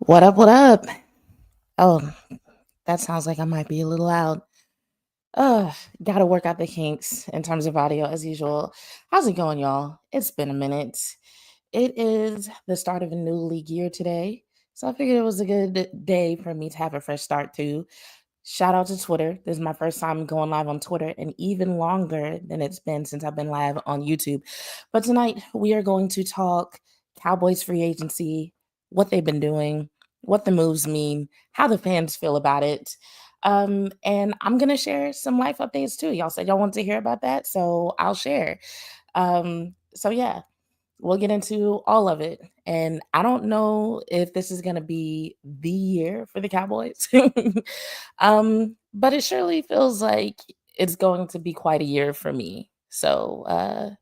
What up? What up? Oh, that sounds like I might be a little loud. Gotta work out the kinks in terms of audio as usual. How's it going, y'all? It's been a minute. It is the start of a new league year today, so I figured it was a good day for me to have a fresh start too. Shout out to Twitter. This is my first time going live on Twitter, and even longer than it's been since I've been live on YouTube. But tonight we are going to talk Cowboys free agency, what they've been doing, what the moves mean, how the fans feel about it. And I'm gonna share some life updates too. Y'all said y'all want to hear about that, so I'll share. So yeah, we'll get into all of it. And I don't know if this is going to be the year for the Cowboys. But it surely feels like it's going to be quite a year for me. So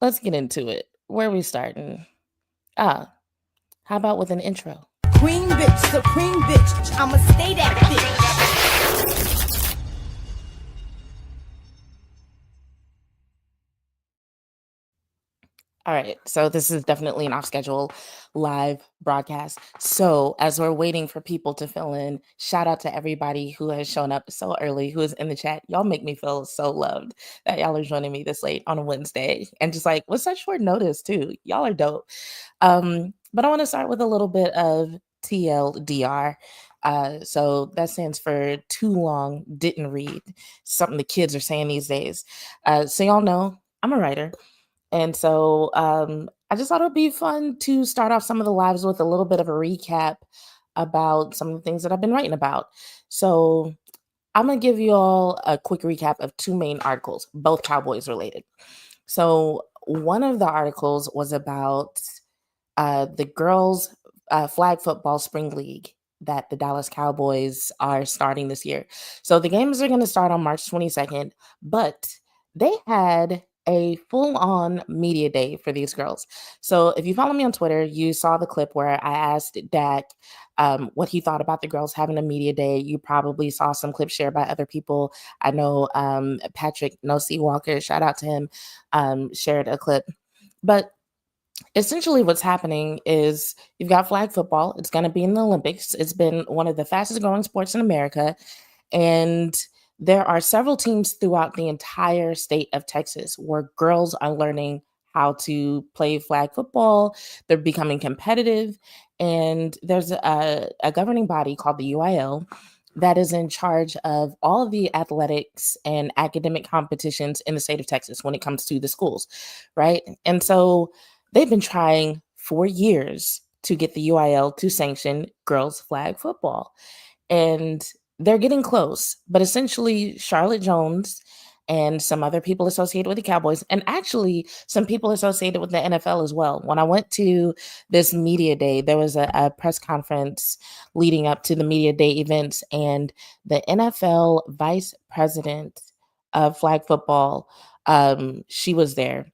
let's get into it. Where are we starting? Ah, how about with an intro? Queen bitch, supreme bitch, I'ma stay that bitch. All right, so this is definitely an off schedule live broadcast. So, as we're waiting for people to fill in, shout out to everybody who has shown up so early, who is in the chat. Y'all make me feel so loved that y'all are joining me this late on a Wednesday and just like with such short notice, too. Y'all are dope. But I want to start with a little bit of TLDR. So that stands for too long, didn't read. Something the kids are saying these days. So, y'all know I'm a writer. And so I just thought it would be fun to start off some of the lives with a little bit of a recap about some of the things that I've been writing about. So I'm going to give you all a quick recap of two main articles, both Cowboys related. So one of the articles was about the girls' flag football spring league that the Dallas Cowboys are starting this year. So the games are going to start on March 22nd, but they had a full on media day for these girls. So if you follow me on Twitter, you saw the clip where I asked Dak what he thought about the girls having a media day. You probably saw some clips shared by other people. I know Patrick No C Walker, shout out to him, shared a clip. But essentially what's happening is you've got flag football. It's going to be in the Olympics. It's been one of the fastest growing sports in America. And there are several teams throughout the entire state of Texas where girls are learning how to play flag football. They're becoming competitive. And there's a governing body called the UIL that is in charge of all of the athletics and academic competitions in the state of Texas when it comes to the schools, right? And so they've been trying for years to get the UIL to sanction girls flag football. And they're getting close, but essentially Charlotte Jones and some other people associated with the Cowboys, and actually some people associated with the NFL as well. When I went to this media day, there was a press conference leading up to the media day events, and the NFL vice president of flag football, she was there.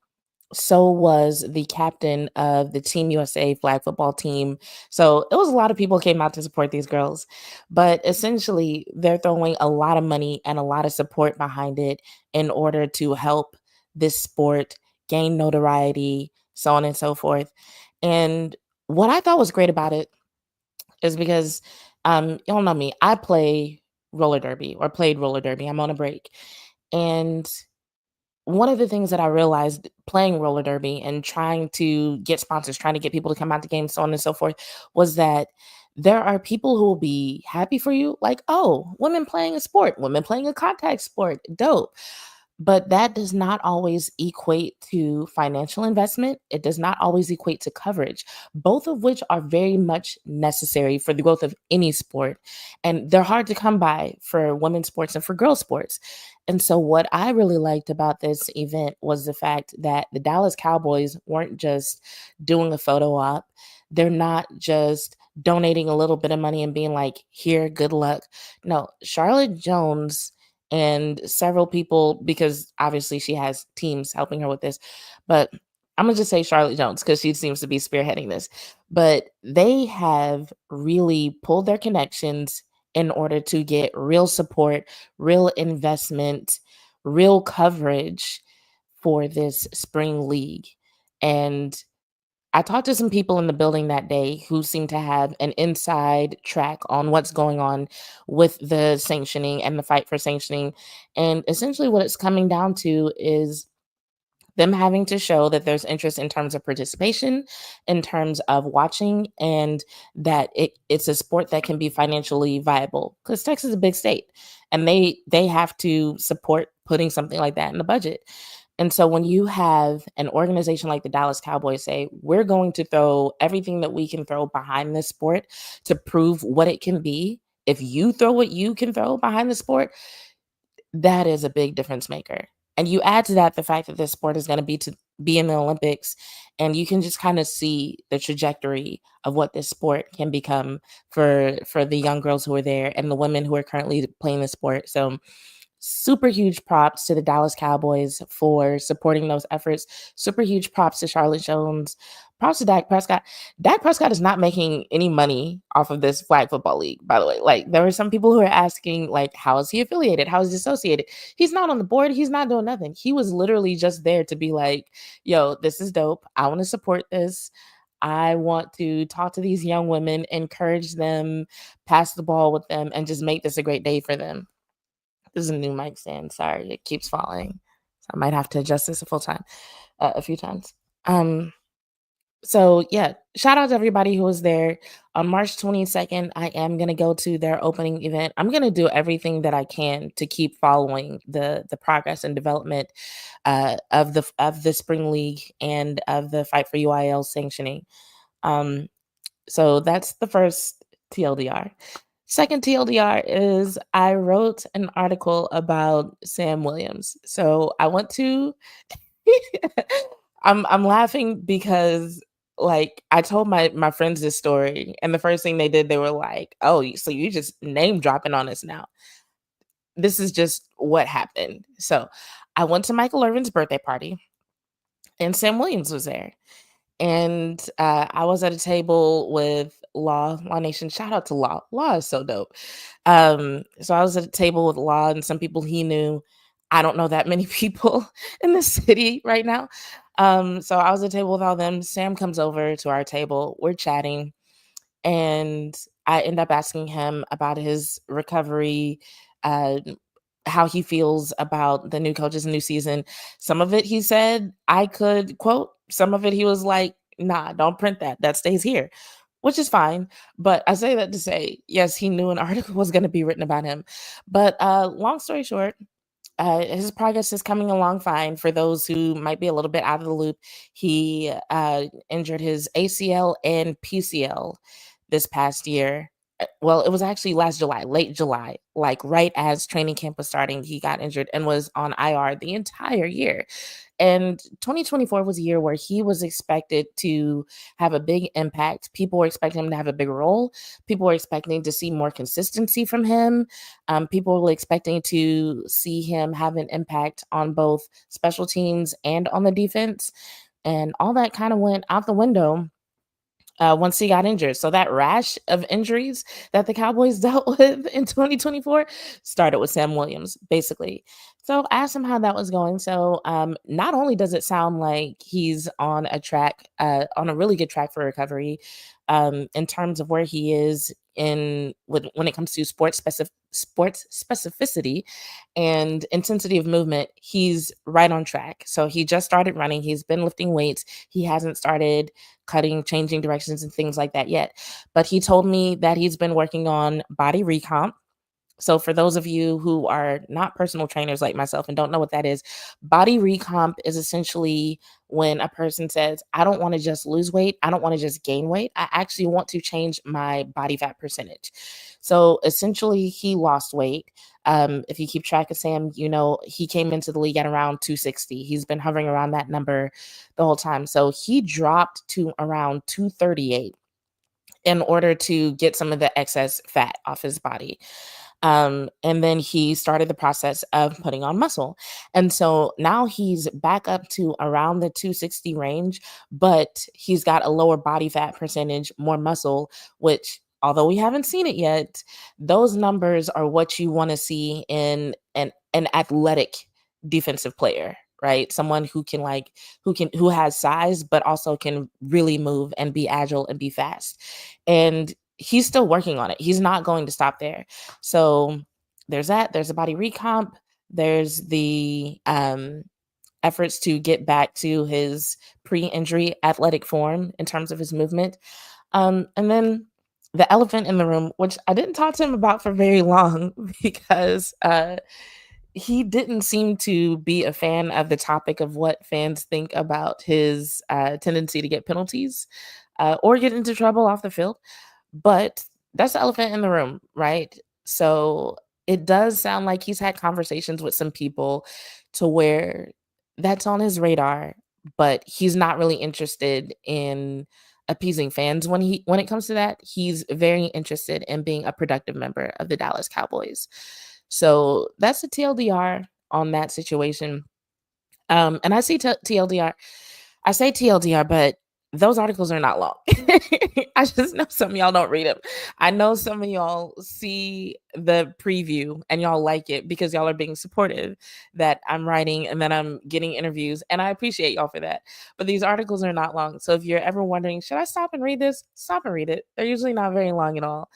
So was the captain of the Team USA flag football team. So it was a lot of people came out to support these girls. But essentially, they're throwing a lot of money and a lot of support behind it in order to help this sport gain notoriety, so on and so forth. And what I thought was great about it is because y'all know me, I play roller derby or played roller derby. I'm on a break. And one of the things that I realized playing roller derby and trying to get sponsors, trying to get people to come out to games, so on and so forth, was that there are people who will be happy for you, like, oh, women playing a sport, women playing a contact sport, dope. But that does not always equate to financial investment. It does not always equate to coverage, both of which are very much necessary for the growth of any sport. And they're hard to come by for women's sports and for girls' sports. And so, what I really liked about this event was the fact that the Dallas Cowboys weren't just doing a photo op, they're not just donating a little bit of money and being like, here, good luck. No, Charlotte Jones and several people, because obviously she has teams helping her with this, but I'm gonna just say Charlotte Jones because she seems to be spearheading this. But they have really pulled their connections in order to get real support, real investment, real coverage for this spring league. And I talked to some people in the building that day who seem to have an inside track on what's going on with the sanctioning and the fight for sanctioning. And essentially, what it's coming down to is them having to show that there's interest in terms of participation, in terms of watching, and that it's a sport that can be financially viable. Because Texas is a big state, and they have to support putting something like that in the budget. And so when you have an organization like the Dallas Cowboys say, we're going to throw everything that we can throw behind this sport to prove what it can be. If you throw what you can throw behind the sport, that is a big difference maker. And you add to that the fact that this sport is going to be in the Olympics, and you can just kind of see the trajectory of what this sport can become for the young girls who are there and the women who are currently playing the sport. So super huge props to the Dallas Cowboys for supporting those efforts. Super huge props to Charlotte Jones. Props to Dak Prescott. Dak Prescott is not making any money off of this flag football league, by the way. Like, there were some people who are asking, like, how is he affiliated? How is he associated? He's not on the board. He's not doing nothing. He was literally just there to be like, yo, this is dope. I want to support this. I want to talk to these young women, encourage them, pass the ball with them, and just make this a great day for them. This is a new mic stand. Sorry, it keeps falling. So I might have to adjust this a few times. So yeah, shout out to everybody who was there on March 22nd. I am gonna go to their opening event. I'm gonna do everything that I can to keep following the progress and development of the spring league and of the fight for UIL sanctioning. Um, so that's the first TLDR. Second TLDR is I wrote an article about Sam Williams. So I want to I'm laughing because like I told my friends this story, and the first thing they did, they were like, "Oh, so you just name dropping on us now." This is just what happened. So I went to Michael Irvin's birthday party, and Sam Williams was there. And I was at a table with Law Nation. Shout out to Law. Law is so dope. So I was at a table with Law and some people he knew. I don't know that many people in the city right now. So I was at a table with all them. Sam comes over to our table. We're chatting, and I end up asking him about his recovery, uh, how he feels about the new coaches, new season. Some of it he said I could quote. Some of it he was like, "Nah, don't print that. That stays here," which is fine. But I say that to say, yes, he knew an article was going to be written about him. But long story short, his progress is coming along fine. For those who might be a little bit out of the loop, he injured his ACL and PCL this past year. Well, it was actually last July, late July, like right as training camp was starting, he got injured and was on IR the entire year. And 2024 was a year where he was expected to have a big impact. People were expecting him to have a big role. People were expecting to see more consistency from him. People were expecting to see him have an impact on both special teams and on the defense. And all that kind of went out the window once he got injured. So that rash of injuries that the Cowboys dealt with in 2024 started with Sam Williams, basically. So I asked him how that was going. So not only does it sound like he's on a track, on a really good track for recovery, in terms of where he is when it comes to sports specificity and intensity of movement, he's right on track. So he just started running. He's been lifting weights. He hasn't started cutting, changing directions and things like that yet. But he told me that he's been working on body recomp. So for those of you who are not personal trainers like myself and don't know what that is, body recomp is essentially when a person says, I don't want to just lose weight. I don't want to just gain weight. I actually want to change my body fat percentage. So essentially he lost weight. If you keep track of Sam, you know, he came into the league at around 260. He's been hovering around that number the whole time. So he dropped to around 238 in order to get some of the excess fat off his body. And then he started the process of putting on muscle. And so now he's back up to around the 260 range, but he's got a lower body fat percentage, more muscle, which although we haven't seen it yet, those numbers are what you want to see in an athletic defensive player, right? Someone who has size, but also can really move and be agile and be fast. And he's still working on it. He's not going to stop there. So there's that. There's a body recomp. There's the efforts to get back to his pre-injury athletic form in terms of his movement. And then the elephant in the room, which I didn't talk to him about for very long because he didn't seem to be a fan of the topic of what fans think about his tendency to get penalties or get into trouble off the field. But that's the elephant in the room, right? So it does sound like he's had conversations with some people to where that's on his radar, but he's not really interested in appeasing fans when it comes to that. He's very interested in being a productive member of the Dallas Cowboys. So that's the TLDR on that situation. And I see TLDR. I say TLDR, but those articles are not long. I just know some of y'all don't read them. I know some of y'all see the preview and y'all like it because y'all are being supportive that I'm writing and that I'm getting interviews. And I appreciate y'all for that. But these articles are not long. So if you're ever wondering, should I stop and read this? Stop and read it. They're usually not very long at all.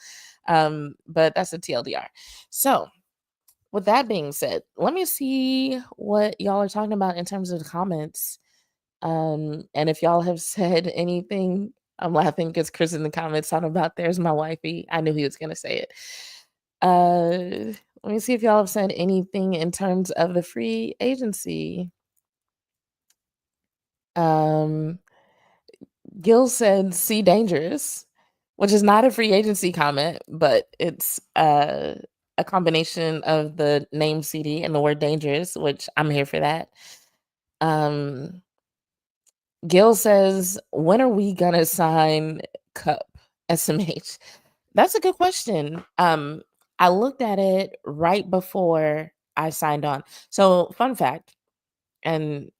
But that's a TLDR. So with that being said, let me see what y'all are talking about in terms of the comments. And if y'all have said anything, I'm laughing because Chris in the comments talking about there's my wifey. I knew he was gonna say it. Let me see if y'all have said anything in terms of the free agency. Um, Gil said "see dangerous," which is not a free agency comment, but it's a combination of the name CD and the word dangerous, which I'm here for that. Gil says, when are we gonna sign Cup SMH? That's a good question. I looked at it right before I signed on. So, fun fact, and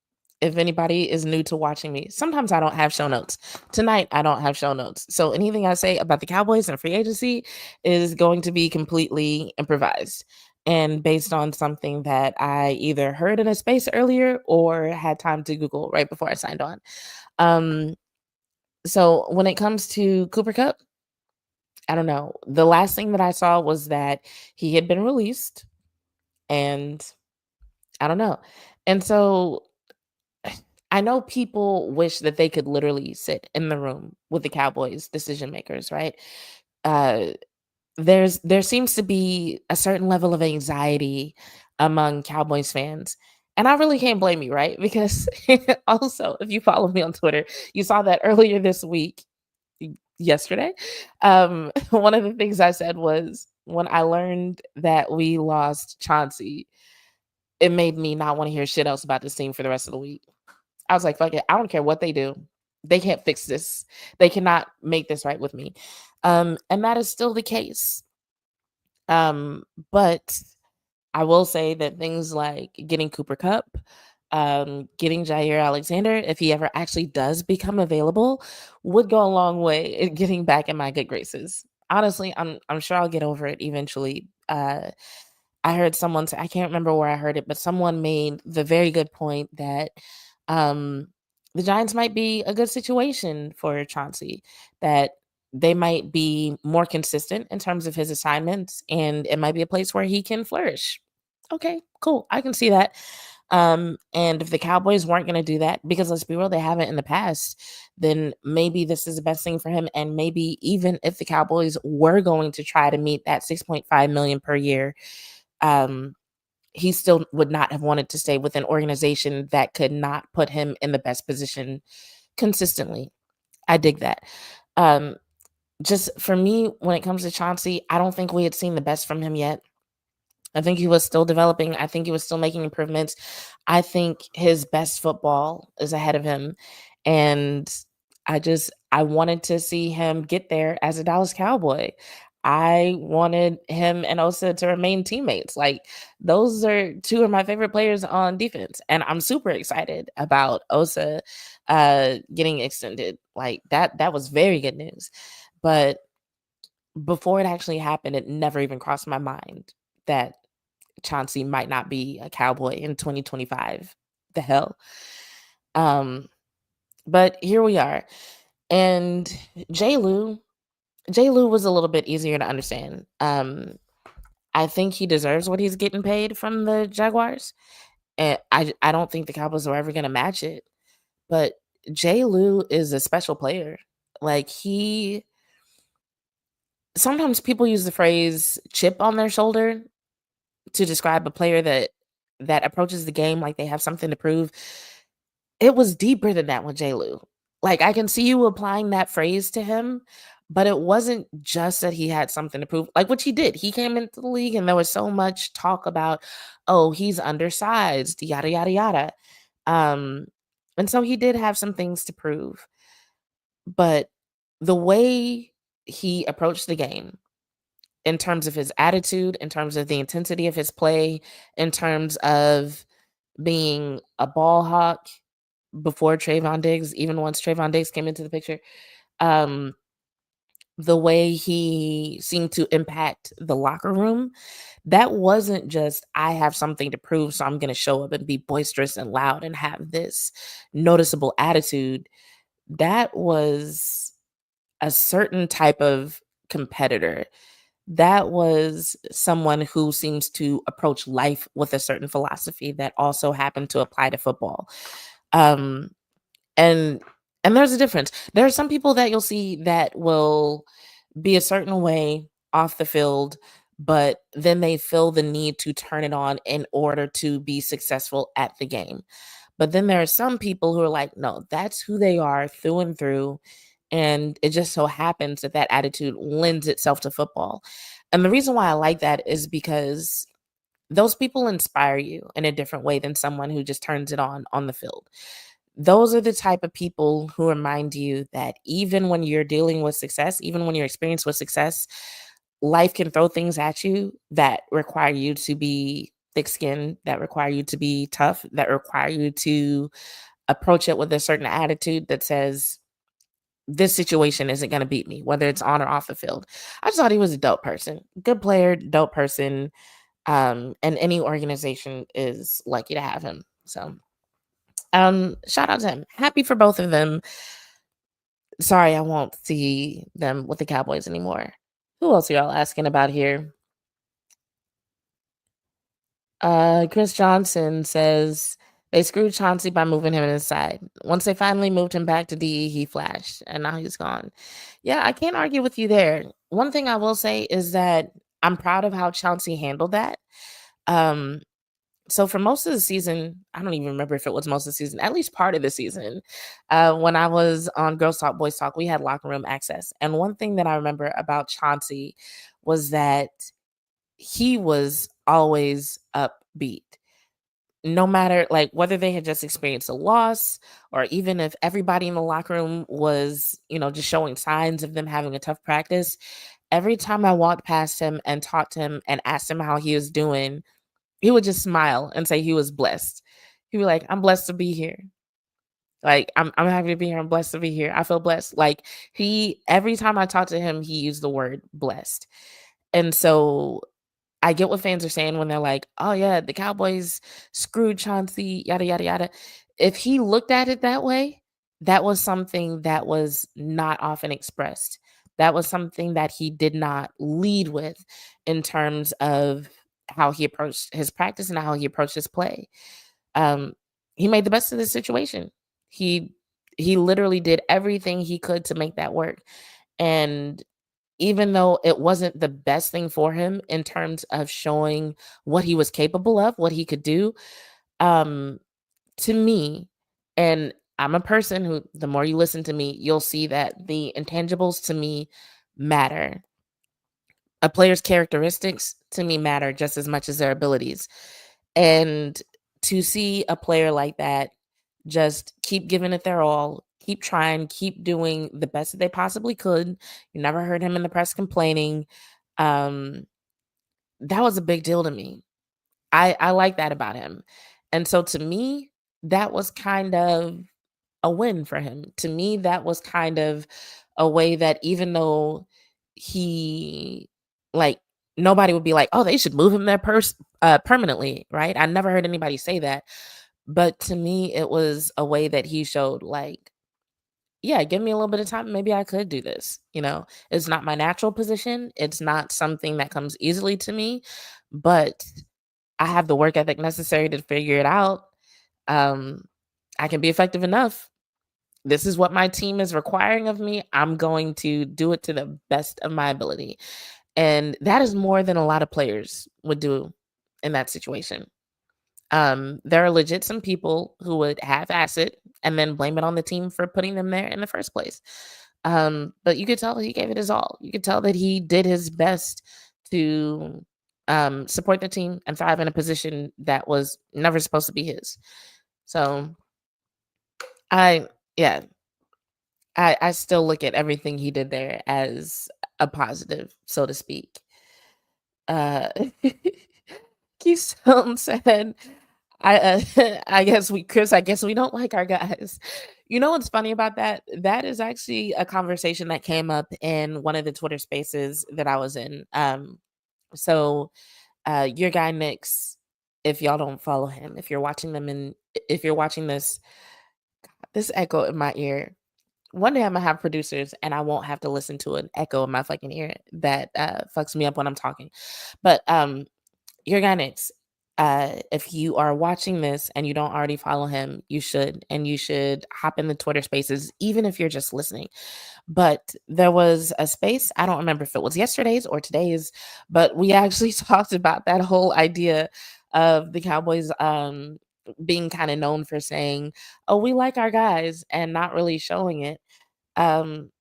if anybody is new to watching me, sometimes I don't have show notes. Tonight, I don't have show notes. So, anything I say about the Cowboys and free agency is going to be completely improvised and based on something that I either heard in a space earlier or had time to Google right before I signed on. So when it comes to Cooper Kupp, I don't know. The last thing that I saw was that he had been released, and I don't know. And so I know people wish that they could literally sit in the room with the Cowboys decision makers, right? Uh, there seems to be a certain level of anxiety among Cowboys fans. And I really can't blame you, right? Because also, if you follow me on Twitter, you saw that earlier this week, yesterday. One of the things I said was when I learned that we lost Chauncey, it made me not want to hear shit else about this team for the rest of the week. I was like, fuck it. I don't care what they do. They can't fix this. They cannot make this right with me. And that is still the case. But I will say that things like getting Cooper Kupp, getting Jair Alexander, if he ever actually does become available, would go a long way in getting back in my good graces. Honestly, I'm sure I'll get over it eventually. I heard someone say, I can't remember where I heard it, but someone made the very good point that um, the Giants might be a good situation for Chauncey, that they might be more consistent in terms of his assignments, and it might be a place where he can flourish. Okay, cool. I can see that. And if the Cowboys weren't going to do that, because let's be real, they haven't in the past, then maybe this is the best thing for him. And maybe even if the Cowboys were going to try to meet that 6.5 million per year, he still would not have wanted to stay with an organization that could not put him in the best position consistently. I dig that. Just for me, when it comes to Chauncey, I don't think we had seen the best from him yet. I think he was still developing. I think he was still making improvements. I think his best football is ahead of him. And I wanted to see him get there as a Dallas Cowboy. I wanted him and Osa to remain teammates. Like those are two of my favorite players on defense. And I'm super excited about Osa getting extended. Like that was very good news. But before it actually happened, it never even crossed my mind that Chauncey might not be a Cowboy in 2025. the hell? Um, but here we are. And J. Lou, J. Lou was a little bit easier to understand. I think he deserves what he's getting paid from the Jaguars. And I don't think the Cowboys are ever gonna match it. But J. Lou is a special player. Like he sometimes people use the phrase chip on their shoulder to describe a player that approaches the game like they have something to prove. It was deeper than that with J. Lou. Like I can see you applying that phrase to him, but it wasn't just that he had something to prove, like which he did. He came into the league and there was so much talk about, oh, he's undersized, yada yada yada. Um, and so he did have some things to prove. But the way he approached the game, in terms of his attitude, in terms of the intensity of his play, in terms of being a ball hawk before Trayvon Diggs, even once Trayvon Diggs came into the picture, um, the way he seemed to impact the locker room, that wasn't just, I have something to prove, so I'm going to show up and be boisterous and loud and have this noticeable attitude. That was a certain type of competitor. That was someone who seems to approach life with a certain philosophy that also happened to apply to football. Um, and and there's a difference. There are some people that you'll see that will be a certain way off the field, but then they feel the need to turn it on in order to be successful at the game. But then there are some people who are like, no, that's who they are through and through. And it just so happens that that attitude lends itself to football. And the reason why I like that is because those people inspire you in a different way than someone who just turns it on the field. Those are the type of people who remind you that even when you're dealing with success, even when you're experienced with success, life can throw things at you that require you to be thick skinned, that require you to be tough, that require you to approach it with a certain attitude that says, this situation isn't going to beat me, whether it's on or off the field. I just thought he was a dope person, good player, dope person. And any organization is lucky to have him. So, shout out to him. Happy for both of them. Sorry, I won't see them with the Cowboys anymore. Who else are y'all asking about here? Chris Johnson says they screwed Chauncey by moving him inside. Once they finally moved him back to DE, he flashed, and now he's gone. Yeah, I can't argue with you there. One thing I will say is that I'm proud of how Chauncey handled that. Um, so for most of the season, I don't even remember if it was most of the season, at least part of the season, when I was on Girls Talk, Boys Talk, we had locker room access. And one thing that I remember about Chauncey was that he was always upbeat. No matter like whether they had just experienced a loss or even if everybody in the locker room was, just showing signs of them having a tough practice, every time I walked past him and talked to him and asked him how he was doing, he would just smile and say he was blessed. He'd be like, I'm blessed to be here. Like, I'm happy to be here. I'm blessed to be here. I feel blessed. Like every time I talked to him, he used the word blessed. And so I get what fans are saying when they're like, oh yeah, the Cowboys screwed Chauncey, yada, yada, yada. If he looked at it that way, that was something that was not often expressed. That was something that he did not lead with in terms of how he approached his practice and how he approached his play. Um, he made the best of the situation. He he literally did everything he could to make that work. And even though it wasn't the best thing for him in terms of showing what he was capable of, what he could do, um, to me, and I'm a person who, the more you listen to me, you'll see that the intangibles to me matter. A player's characteristics to me matter just as much as their abilities. And to see a player like that just keep giving it their all, keep trying, keep doing the best that they possibly could. You never heard him in the press complaining. Um, that was a big deal to me. I like that about him. And so to me, that was kind of a win for him. To me, that was kind of a way that even though he like nobody would be like, "Oh, they should move him there permanently," right? I never heard anybody say that. But to me, it was a way that he showed, like, yeah, give me a little bit of time. Maybe I could do this. It's not my natural position. It's not something that comes easily to me, but I have the work ethic necessary to figure it out. Um, I can be effective enough. This is what my team is requiring of me. I'm going to do it to the best of my ability. And that is more than a lot of players would do in that situation. There are legit some people who would half-ass it and then blame it on the team for putting them there in the first place. But you could tell he gave it his all. You could tell that he did his best to support the team and thrive in a position that was never supposed to be his. So I, yeah, I still look at everything he did there as a positive, so to speak. Uh, Keystone said, I guess Chris, I guess we don't like our guys. You know what's funny about that? That is actually a conversation that came up in one of the Twitter spaces that I was in. So your guy Nick's, if y'all don't follow him, if you're watching them and if you're watching this echo in my ear, one day I'm gonna have producers and I won't have to listen to an echo in my fucking ear that fucks me up when I'm talking. But your guy Nix, if you are watching this and you don't already follow him, you should, and you should hop in the Twitter spaces, even if you're just listening. But there was a space, I don't remember if it was yesterday's or today's, but we actually talked about that whole idea of the Cowboys being kind of known for saying, oh, we like our guys and not really showing it. Um,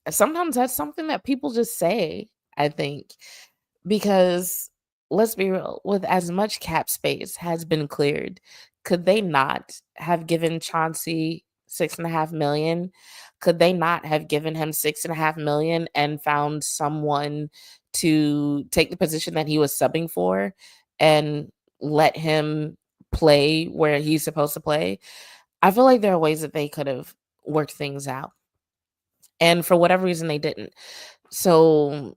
Sometimes that's something that people just say, I think, because let's be real, with as much cap space has been cleared, could they not have given Chauncey 6.5 million? Could they not have given him 6.5 million and found someone to take the position that he was subbing for and let him play where he's supposed to play? I feel like there are ways that they could have worked things out. And for whatever reason, they didn't. So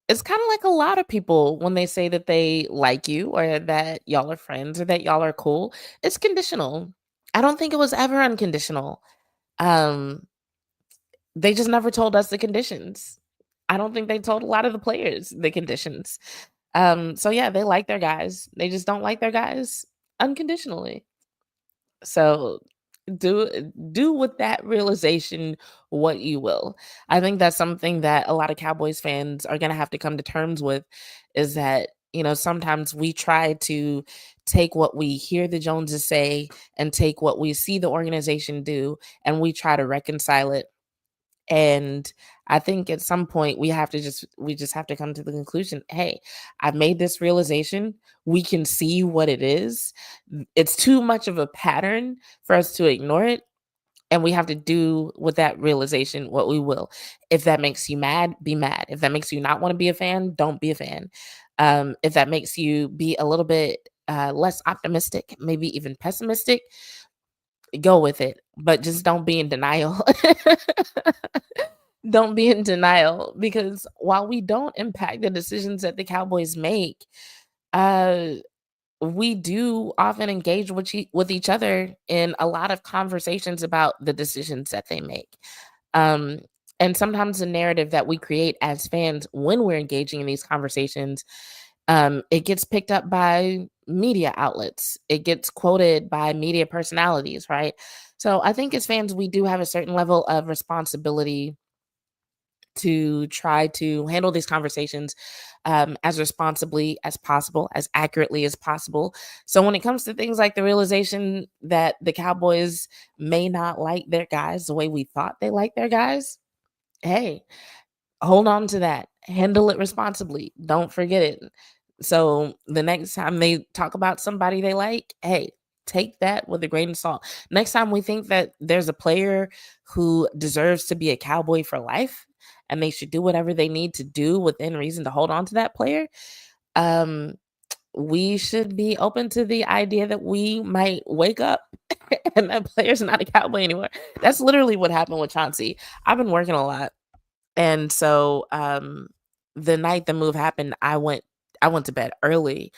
it's kind of like a lot of people when they say that they like you or that y'all are friends or that y'all are cool, it's conditional. I don't think it was ever unconditional. Um, they just never told us the conditions. I don't think they told a lot of the players the conditions. So yeah, they like their guys. They just don't like their guys unconditionally. So do with that realization what you will. I think that's something that a lot of Cowboys fans are going to have to come to terms with, is that, sometimes we try to take what we hear the Joneses say and take what we see the organization do, and we try to reconcile it. And I think at some point we just have to come to the conclusion, hey, I've made this realization. We can see what it is. It's too much of a pattern for us to ignore it. And we have to do with that realization what we will. If that makes you mad, be mad. If that makes you not want to be a fan, don't be a fan. If that makes you be a little bit less optimistic, maybe even pessimistic, go with it. But just don't be in denial. Don't be in denial, because while we don't impact the decisions that the Cowboys make, uh, we do often engage with each other in a lot of conversations about the decisions that they make. Um, and sometimes the narrative that we create as fans when we're engaging in these conversations, it gets picked up by media outlets. It gets quoted by media personalities, right? So I think as fans, we do have a certain level of responsibility to try to handle these conversations as responsibly as possible, as accurately as possible. So when it comes to things like the realization that the Cowboys may not like their guys the way we thought they liked their guys, hey, hold on to that. Handle it responsibly. Don't forget it. So the next time they talk about somebody they like, hey, take that with a grain of salt. Next time we think that there's a player who deserves to be a Cowboy for life and they should do whatever they need to do within reason to hold on to that player, um, we should be open to the idea that we might wake up and that player's not a Cowboy anymore. That's literally what happened with Chauncey. I've been working a lot, and so the night the move happened, I went to bed early,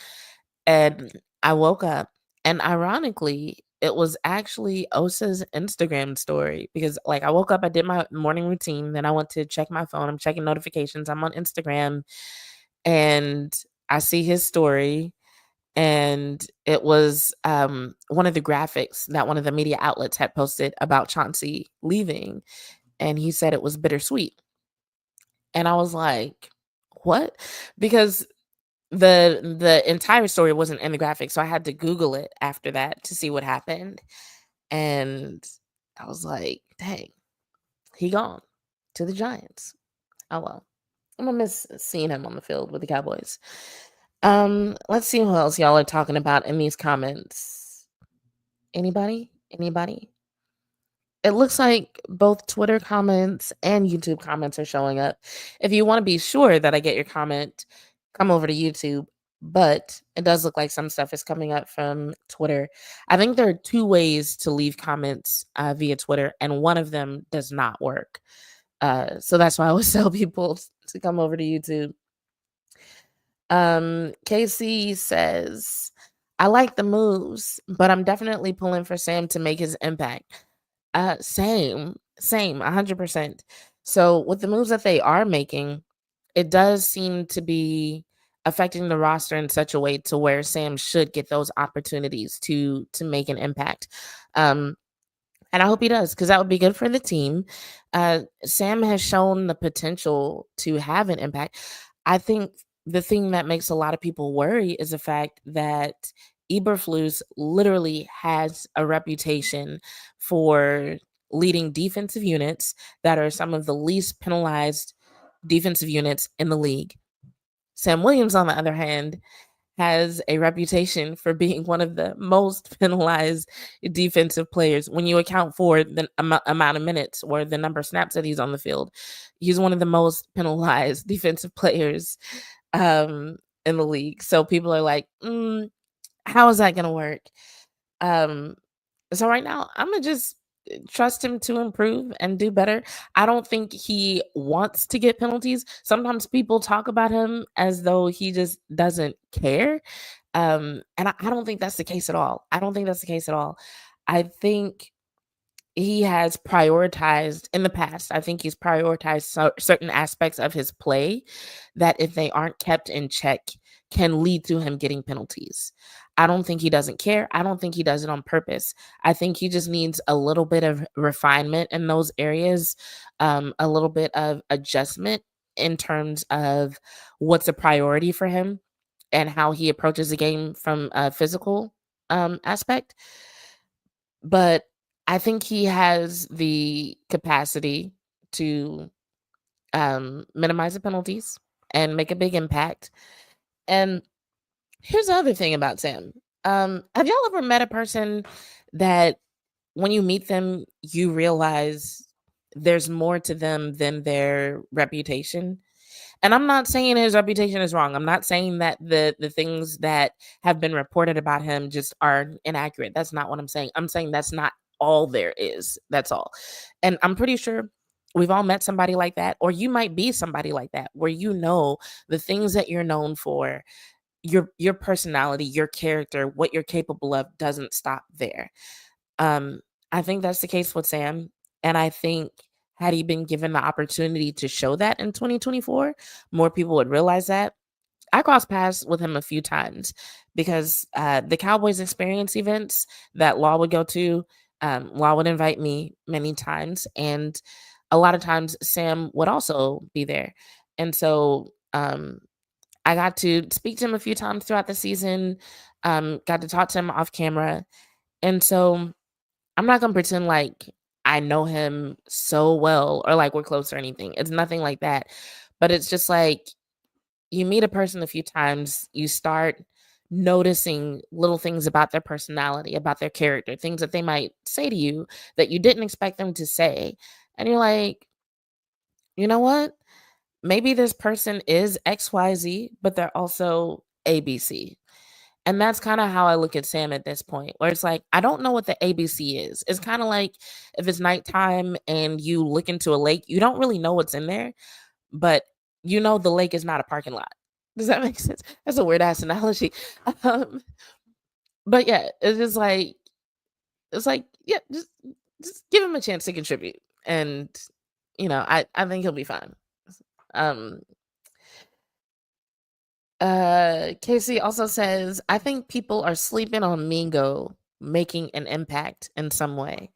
and I woke up And ironically, it was actually Osa's Instagram story because like I woke up, I did my morning routine, then I went to check my phone. I'm checking notifications. I'm on Instagram and I see his story and it was one of the graphics that one of the media outlets had posted about Chauncey leaving and he said it was bittersweet. And I was like, "What?" Because the entire story wasn't in the graphic, so I had to Google it after that to see what happened, and I was like, "Dang, he gone to the Giants." Oh, well. I'm gonna miss seeing him on the field with the Cowboys. Let's see who else y'all are talking about in these comments. Anybody? Anybody? It looks like both Twitter comments and YouTube comments are showing up. If you want to be sure that I get your comment, come over to YouTube. But it does look like some stuff is coming up from Twitter. I think there are two ways to leave comments via Twitter, and one of them does not work. So that's why I always tell people to come over to YouTube. KC says, I like the moves, but I'm definitely pulling for Sam to make his impact. Same, 100%. So with the moves that they are making, it does seem to be affecting the roster in such a way to where Sam should get those opportunities to make an impact. And I hope he does because that would be good for the team. Sam has shown the potential to have an impact. I think the thing that makes a lot of people worry is the fact that Eberflus literally has a reputation for leading defensive units that are some of the least penalized defensive units in the league. Sam Williams, on the other hand, has a reputation for being one of the most penalized defensive players when you account for the amount of minutes or the number of snaps that he's on the field. He's one of the most penalized defensive players in the league. So people are like, how is that going to work? Um, so right now, I'm going to just trust him to improve and do better. I don't think he wants to get penalties. Sometimes people talk about him as though he just doesn't care. And I don't think that's the case at all. I don't think that's the case at all. I think he has prioritized in the past. I think he's prioritized certain aspects of his play that, if they aren't kept in check, can lead to him getting penalties. I don't think he doesn't care. I don't think he does it on purpose. I think he just needs a little bit of refinement in those areas, a little bit of adjustment in terms of what's a priority for him and how he approaches the game from a physical aspect. But I think he has the capacity to minimize the penalties and make a big impact. And here's the other thing about Sam. Have y'all ever met a person that when you meet them, you realize there's more to them than their reputation? And I'm not saying his reputation is wrong. I'm not saying that the things that have been reported about him just are inaccurate. That's not what I'm saying. I'm saying that's not all there is. That's all. And I'm pretty sure we've all met somebody like that, or you might be somebody like that, where you know the things that you're known for, your personality, your character, what you're capable of doesn't stop there. Um, I think that's the case with Sam. And I think had he been given the opportunity to show that in 2024, more people would realize that. I crossed paths with him a few times because the Cowboys experience events that Law would go to, Law would invite me many times. And a lot of times Sam would also be there. And so I got to speak to him a few times throughout the season, got to talk to him off camera. And so I'm not gonna pretend like I know him so well or like we're close or anything. It's nothing like that. But it's just like you meet a person a few times, you start noticing little things about their personality, about their character, things that they might say to you that you didn't expect them to say. And you're like, you know what? Maybe this person is XYZ, but they're also ABC. And that's kind of how I look at Sam at this point, where it's like, I don't know what the ABC is. It's kind of like if it's nighttime and you look into a lake, you don't really know what's in there, but you know the lake is not a parking lot. Does that make sense? That's a weird ass analogy. Um, But yeah, it's like, yeah, just give him a chance to contribute. And I think he'll be fine. Um Casey also says, I think people are sleeping on Mingo making an impact in some way.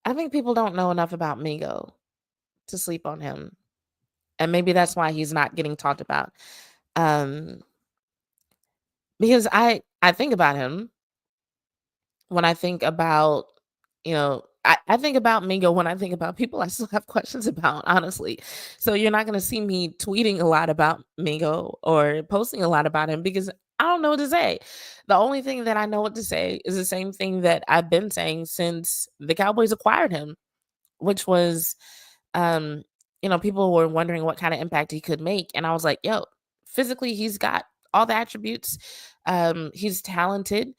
I think people don't know enough about Mingo to sleep on him. And maybe that's why he's not getting talked about. Um, because I think about him when I think about, I think about Mingo when I think about people I still have questions about, honestly. So you're not going to see me tweeting a lot about Mingo or posting a lot about him because I don't know what to say. The only thing that I know what to say is the same thing that I've been saying since the Cowboys acquired him, which was, um, people were wondering what kind of impact he could make. And I was like, yo, physically, he's got all the attributes. He's talented.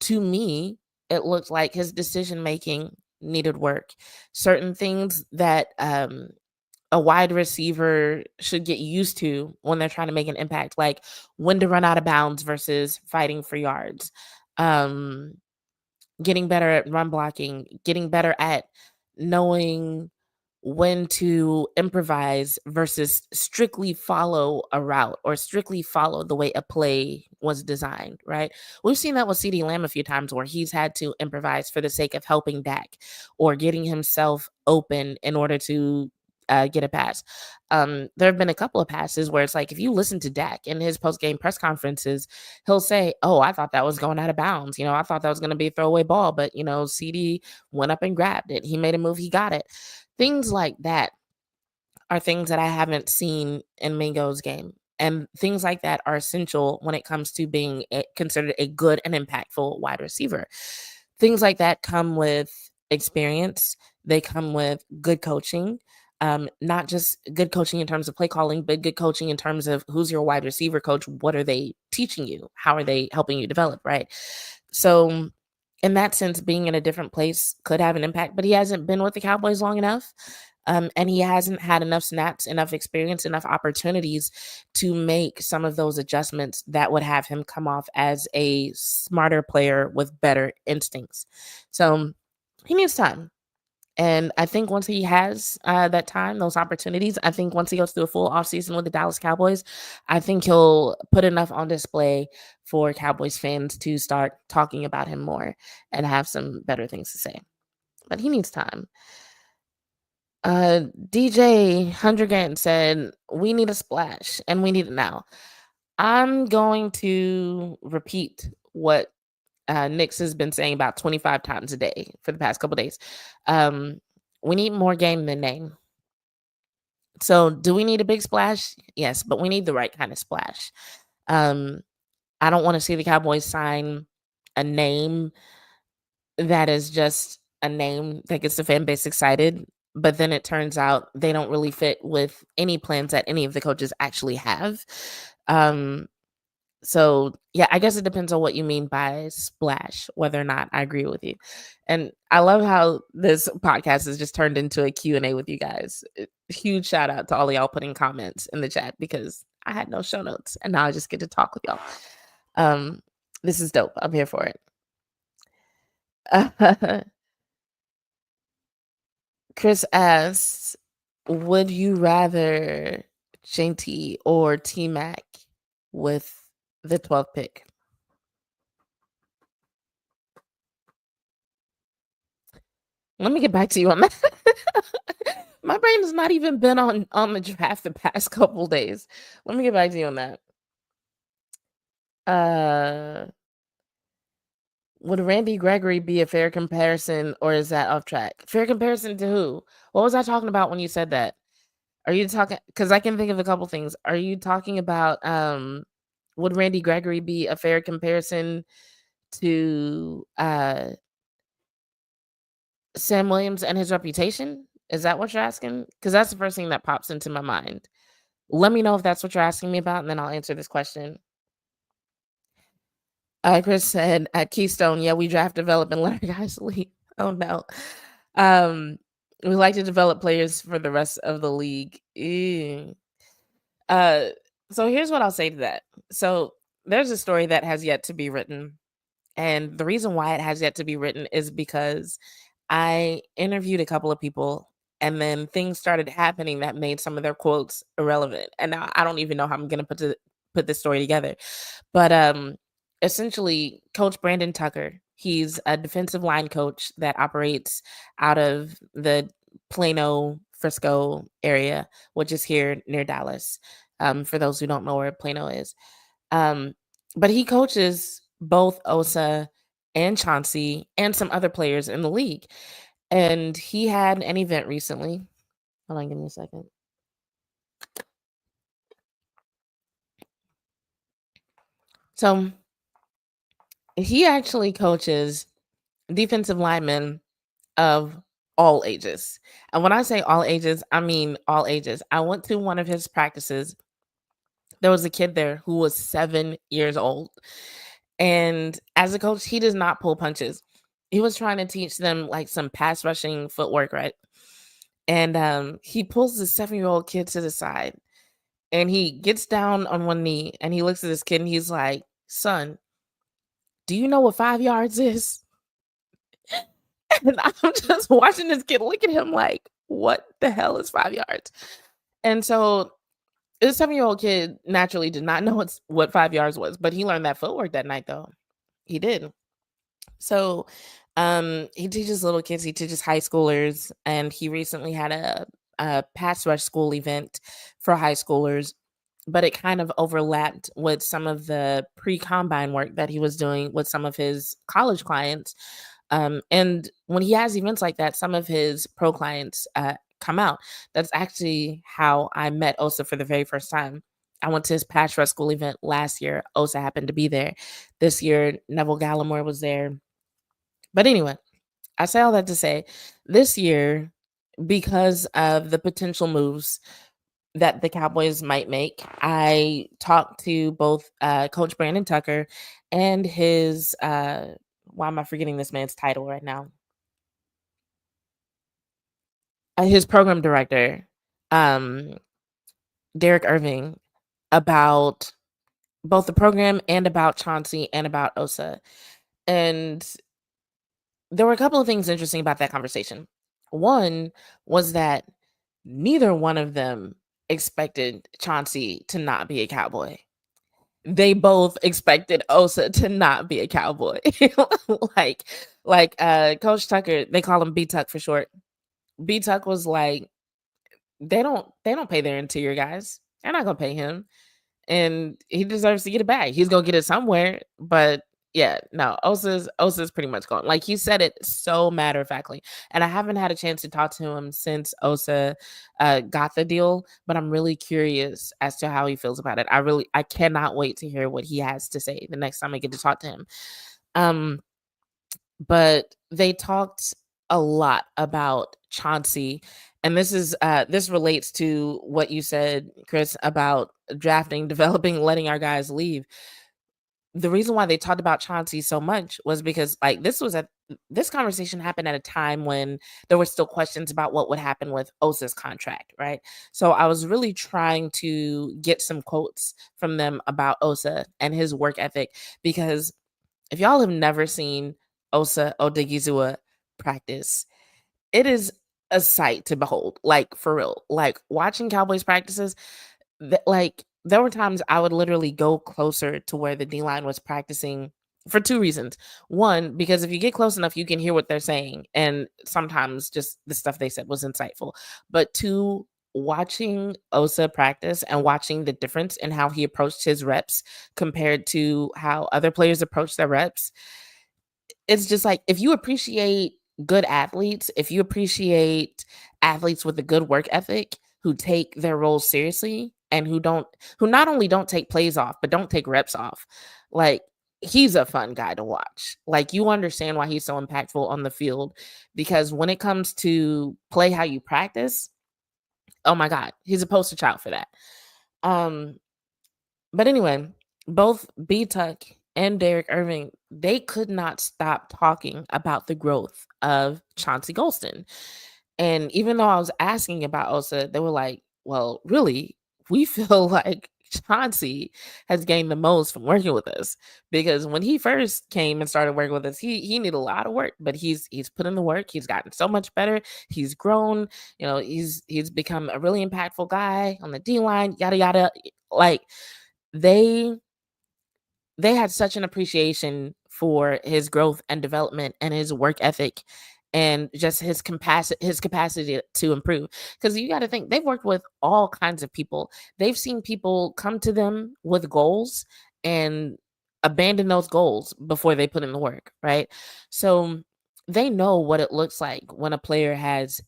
To me, it looked like his decision making needed work. Certain things that a wide receiver should get used to when they're trying to make an impact, like when to run out of bounds versus fighting for yards. Um, Getting better at run blocking, getting better at knowing when to improvise versus strictly follow a route or strictly follow the way a play was designed, right? We've seen that with CD Lamb a few times where he's had to improvise for the sake of helping Dak or getting himself open in order to get a pass. There have been a couple of passes where it's like if you listen to Dak in his post game press conferences, he'll say, "Oh, I thought that was going out of bounds. I thought that was going to be a throwaway ball, but CD went up and grabbed it. He made a move, he got it." Things like that are things that I haven't seen in Mingo's game. And things like that are essential when it comes to being considered a good and impactful wide receiver. Things like that come with experience. They come with good coaching. Not just good coaching in terms of play calling, but good coaching in terms of who's your wide receiver coach. What are they teaching you? How are they helping you develop? Right. So, in that sense, being in a different place could have an impact, but he hasn't been with the Cowboys long enough. And he hasn't had enough snaps, enough experience, enough opportunities to make some of those adjustments that would have him come off as a smarter player with better instincts. So he needs time. And I think once he has that time, those opportunities, I think once he goes through a full offseason with the Dallas Cowboys, I think he'll put enough on display for Cowboys fans to start talking about him more and have some better things to say. But he needs time. DJ Hundregan said, "We need a splash and we need it now." I'm going to repeat what Nix has been saying about 25 times a day for the past couple days. Um, we need more game than name. So, do we need a big splash? Yes, but we need the right kind of splash. Um, I don't want to see the Cowboys sign a name that is just a name that gets the fan base excited, but then it turns out they don't really fit with any plans that any of the coaches actually have. Um, so yeah, I guess it depends on what you mean by splash, whether or not I agree with you. And I love how this podcast has just turned into a Q&A with you guys. Huge shout out to all of y'all putting comments in the chat because I had no show notes and now I just get to talk with y'all. This is dope. I'm here for it. Chris asks, would you rather JT or T Mac with the 12th pick? Let me get back to you on that. My brain has not even been on the draft the past couple days. Let me get back to you on that. Would Randy Gregory be a fair comparison or is that off track? Fair comparison to who? What was I talking about when you said that? Are you talking, because I can think of a couple things. Are you talking about would Randy Gregory be a fair comparison to Sam Williams and his reputation? Is that what you're asking? Because that's the first thing that pops into my mind. Let me know if that's what you're asking me about, and then I'll answer this question. Chris said at Keystone, yeah, we draft, develop, and let our guys leave. Oh no. We like to develop players for the rest of the league. Ew. So here's what I'll say to that. So there's a story that has yet to be written And the reason why it has yet to be written is because I interviewed a couple of people and then things started happening that made some of their quotes irrelevant. And now I don't even know how I'm going to put this story together. But essentially Coach Brandon Tucker, he's a defensive line coach that operates out of the Plano, Frisco area, which is here near Dallas. For those who don't know where Plano is. Um, but he coaches both Osa and Chauncey and some other players in the league. And he had an event recently. Hold on, give me a second. So he actually coaches defensive linemen of all ages. And when I say all ages, I mean all ages. I went to one of his practices. There was a kid there who was 7 years old. And as a coach, he does not pull punches. He was trying to teach them like some pass rushing footwork, right? And he pulls the 7-year-old kid to the side and he gets down on one knee and he looks at this kid and he's like, "Son, do you know what 5 yards is?" And I'm just watching this kid look at him like, "What the hell is 5 yards?" And so this 7-year-old kid naturally did not know what 5 yards was, but he learned that footwork that night though. He did. So he teaches little kids, he teaches high schoolers, and he recently had a pass rush school event for high schoolers, but it kind of overlapped with some of the pre-combine work that he was doing with some of his college clients. And when he has events like that, some of his pro clients come out. That's actually how I met Osa for the very first time. I went to his pass rush school event last year. Osa happened to be there. This year, Neville Gallimore was there. But anyway, I say all that to say this year, because of the potential moves that the Cowboys might make, I talked to both Coach Brandon Tucker and his, why am I forgetting this man's title right now? His program director, um, Derek Irving, about both the program and about Chauncey and about Osa. And there were a couple of things interesting about that conversation. One was that neither one of them expected Chauncey to not be a Cowboy. They both expected Osa to not be a Cowboy. like Coach Tucker, they call him B Tuck for short. B Tuck was like, they don't pay their interior guys. They're not gonna pay him. And he deserves to get it back. He's gonna get it somewhere, but yeah, no, Osa's pretty much gone. Like he said it so matter of factly, and I haven't had a chance to talk to him since Osa got the deal, but I'm really curious as to how he feels about it. I cannot wait to hear what he has to say the next time I get to talk to him. Um, but they talked a lot about Chauncey, and this relates to what you said, Chris, about drafting, developing, letting our guys leave. The reason why they talked about Chauncey so much was because like this conversation happened at a time when there were still questions about what would happen with Osa's contract, right? So I was really trying to get some quotes from them about Osa and his work ethic, because if y'all have never seen Osa Odighizuwa practice, it is a sight to behold. Like for real. Like watching Cowboys practices, like there were times I would literally go closer to where the D line was practicing for two reasons. One, because if you get close enough, you can hear what they're saying, and sometimes just the stuff they said was insightful. But two, watching Osa practice and watching the difference in how he approached his reps compared to how other players approach their reps, it's just like if you appreciate good athletes, if you appreciate athletes with a good work ethic who take their roles seriously and who not only don't take plays off, but don't take reps off. Like he's a fun guy to watch. Like you understand why he's so impactful on the field, because when it comes to play how you practice, oh my God, he's a poster child for that. Um but anyway, both B Tuck and Derek Irving, they could not stop talking about the growth of Chauncey Golston. And even though I was asking about Osa, they were like, well, really, we feel like Chauncey has gained the most from working with us, because when he first came and started working with us, he needed a lot of work, but he's put in the work. He's gotten so much better. He's grown. He's become a really impactful guy on the D line. Yada yada. Like they they had such an appreciation for his growth and development and his work ethic and just his capacity to improve, because you got to think they've worked with all kinds of people. They've seen people come to them with goals and abandon those goals before they put in the work, right? So they know what it looks like when a player has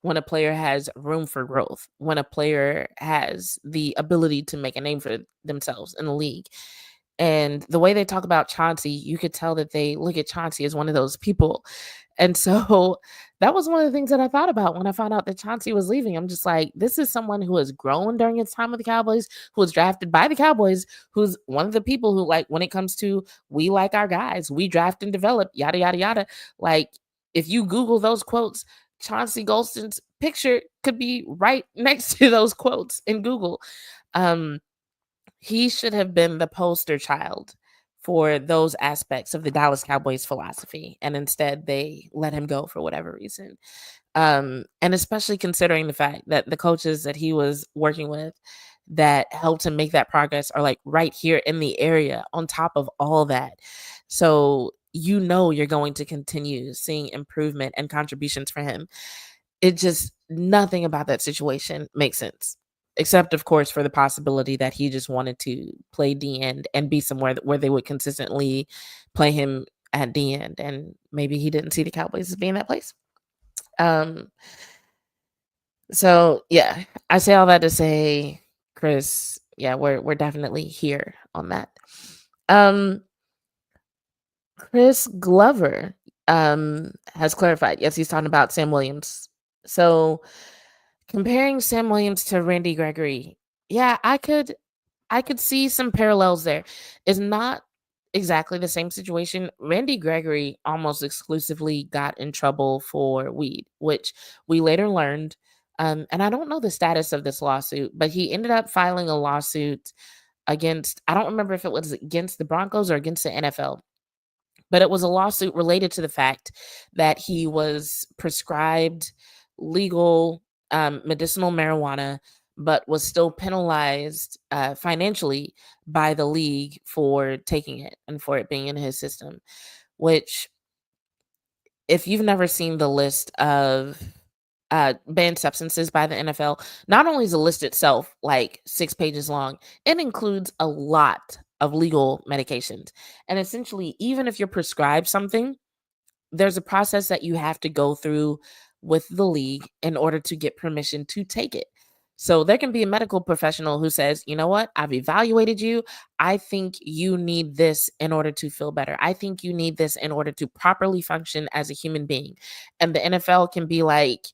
when a player has room for growth, when a player has the ability to make a name for themselves in the league. And the way they talk about Chauncey, you could tell that they look at Chauncey as one of those people. And so that was one of the things that I thought about when I found out that Chauncey was leaving. I'm just like, this is someone who has grown during his time with the Cowboys, who was drafted by the Cowboys, who's one of the people who, like, when it comes to we like our guys, we draft and develop, yada, yada, yada. Like, if you Google those quotes, Chauncey Golston's picture could be right next to those quotes in Google. Um, he should have been the poster child for those aspects of the Dallas Cowboys philosophy, and instead they let him go for whatever reason. And especially considering the fact that the coaches that he was working with that helped him make that progress are like right here in the area on top of all that. So you're going to continue seeing improvement and contributions for him. It just nothing about that situation makes sense. Except, of course, for the possibility that he just wanted to play D end and be somewhere where they would consistently play him at D end, and maybe he didn't see the Cowboys as being that place. Um, so yeah, I say all that to say, Chris, yeah, we're definitely here on that. Um, Chris Glover has clarified. Yes, he's talking about Sam Williams. So comparing Sam Williams to Randy Gregory, yeah, I could see some parallels there. It's not exactly the same situation. Randy Gregory almost exclusively got in trouble for weed, which we later learned. And I don't know the status of this lawsuit, but he ended up filing a lawsuit against, I don't remember if it was against the Broncos or against the NFL, but it was a lawsuit related to the fact that he was prescribed legal medicinal marijuana, but was still penalized financially by the league for taking it and for it being in his system. Which, if you've never seen the list of banned substances by the NFL, not only is the list itself like 6 pages long, it includes a lot of legal medications. And essentially, even if you're prescribed something, there's a process that you have to go through with the league in order to get permission to take it. So there can be a medical professional who says, you know what, I've evaluated you. I think you need this in order to feel better. I think you need this in order to properly function as a human being. And the NFL can be like,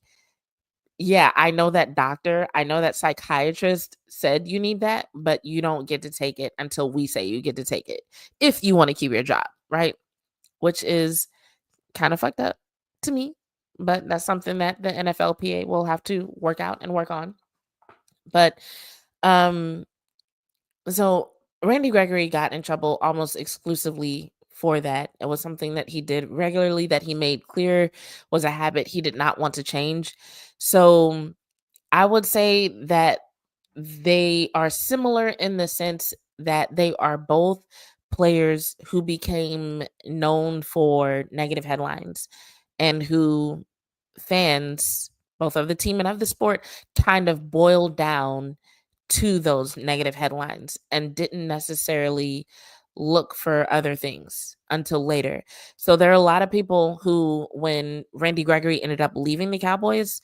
yeah, I know that doctor, I know that psychiatrist said you need that, but you don't get to take it until we say you get to take it if you want to keep your job, right? Which is kind of fucked up to me, but that's something that the NFLPA will have to work out and work on. But um so Randy Gregory got in trouble almost exclusively for that. It was something that he did regularly, that he made clear was a habit he did not want to change. So I would say that they are similar in the sense that they are both players who became known for negative headlines and who fans, both of the team and of the sport, kind of boiled down to those negative headlines and didn't necessarily look for other things until later. So there are a lot of people who, when Randy Gregory ended up leaving the Cowboys,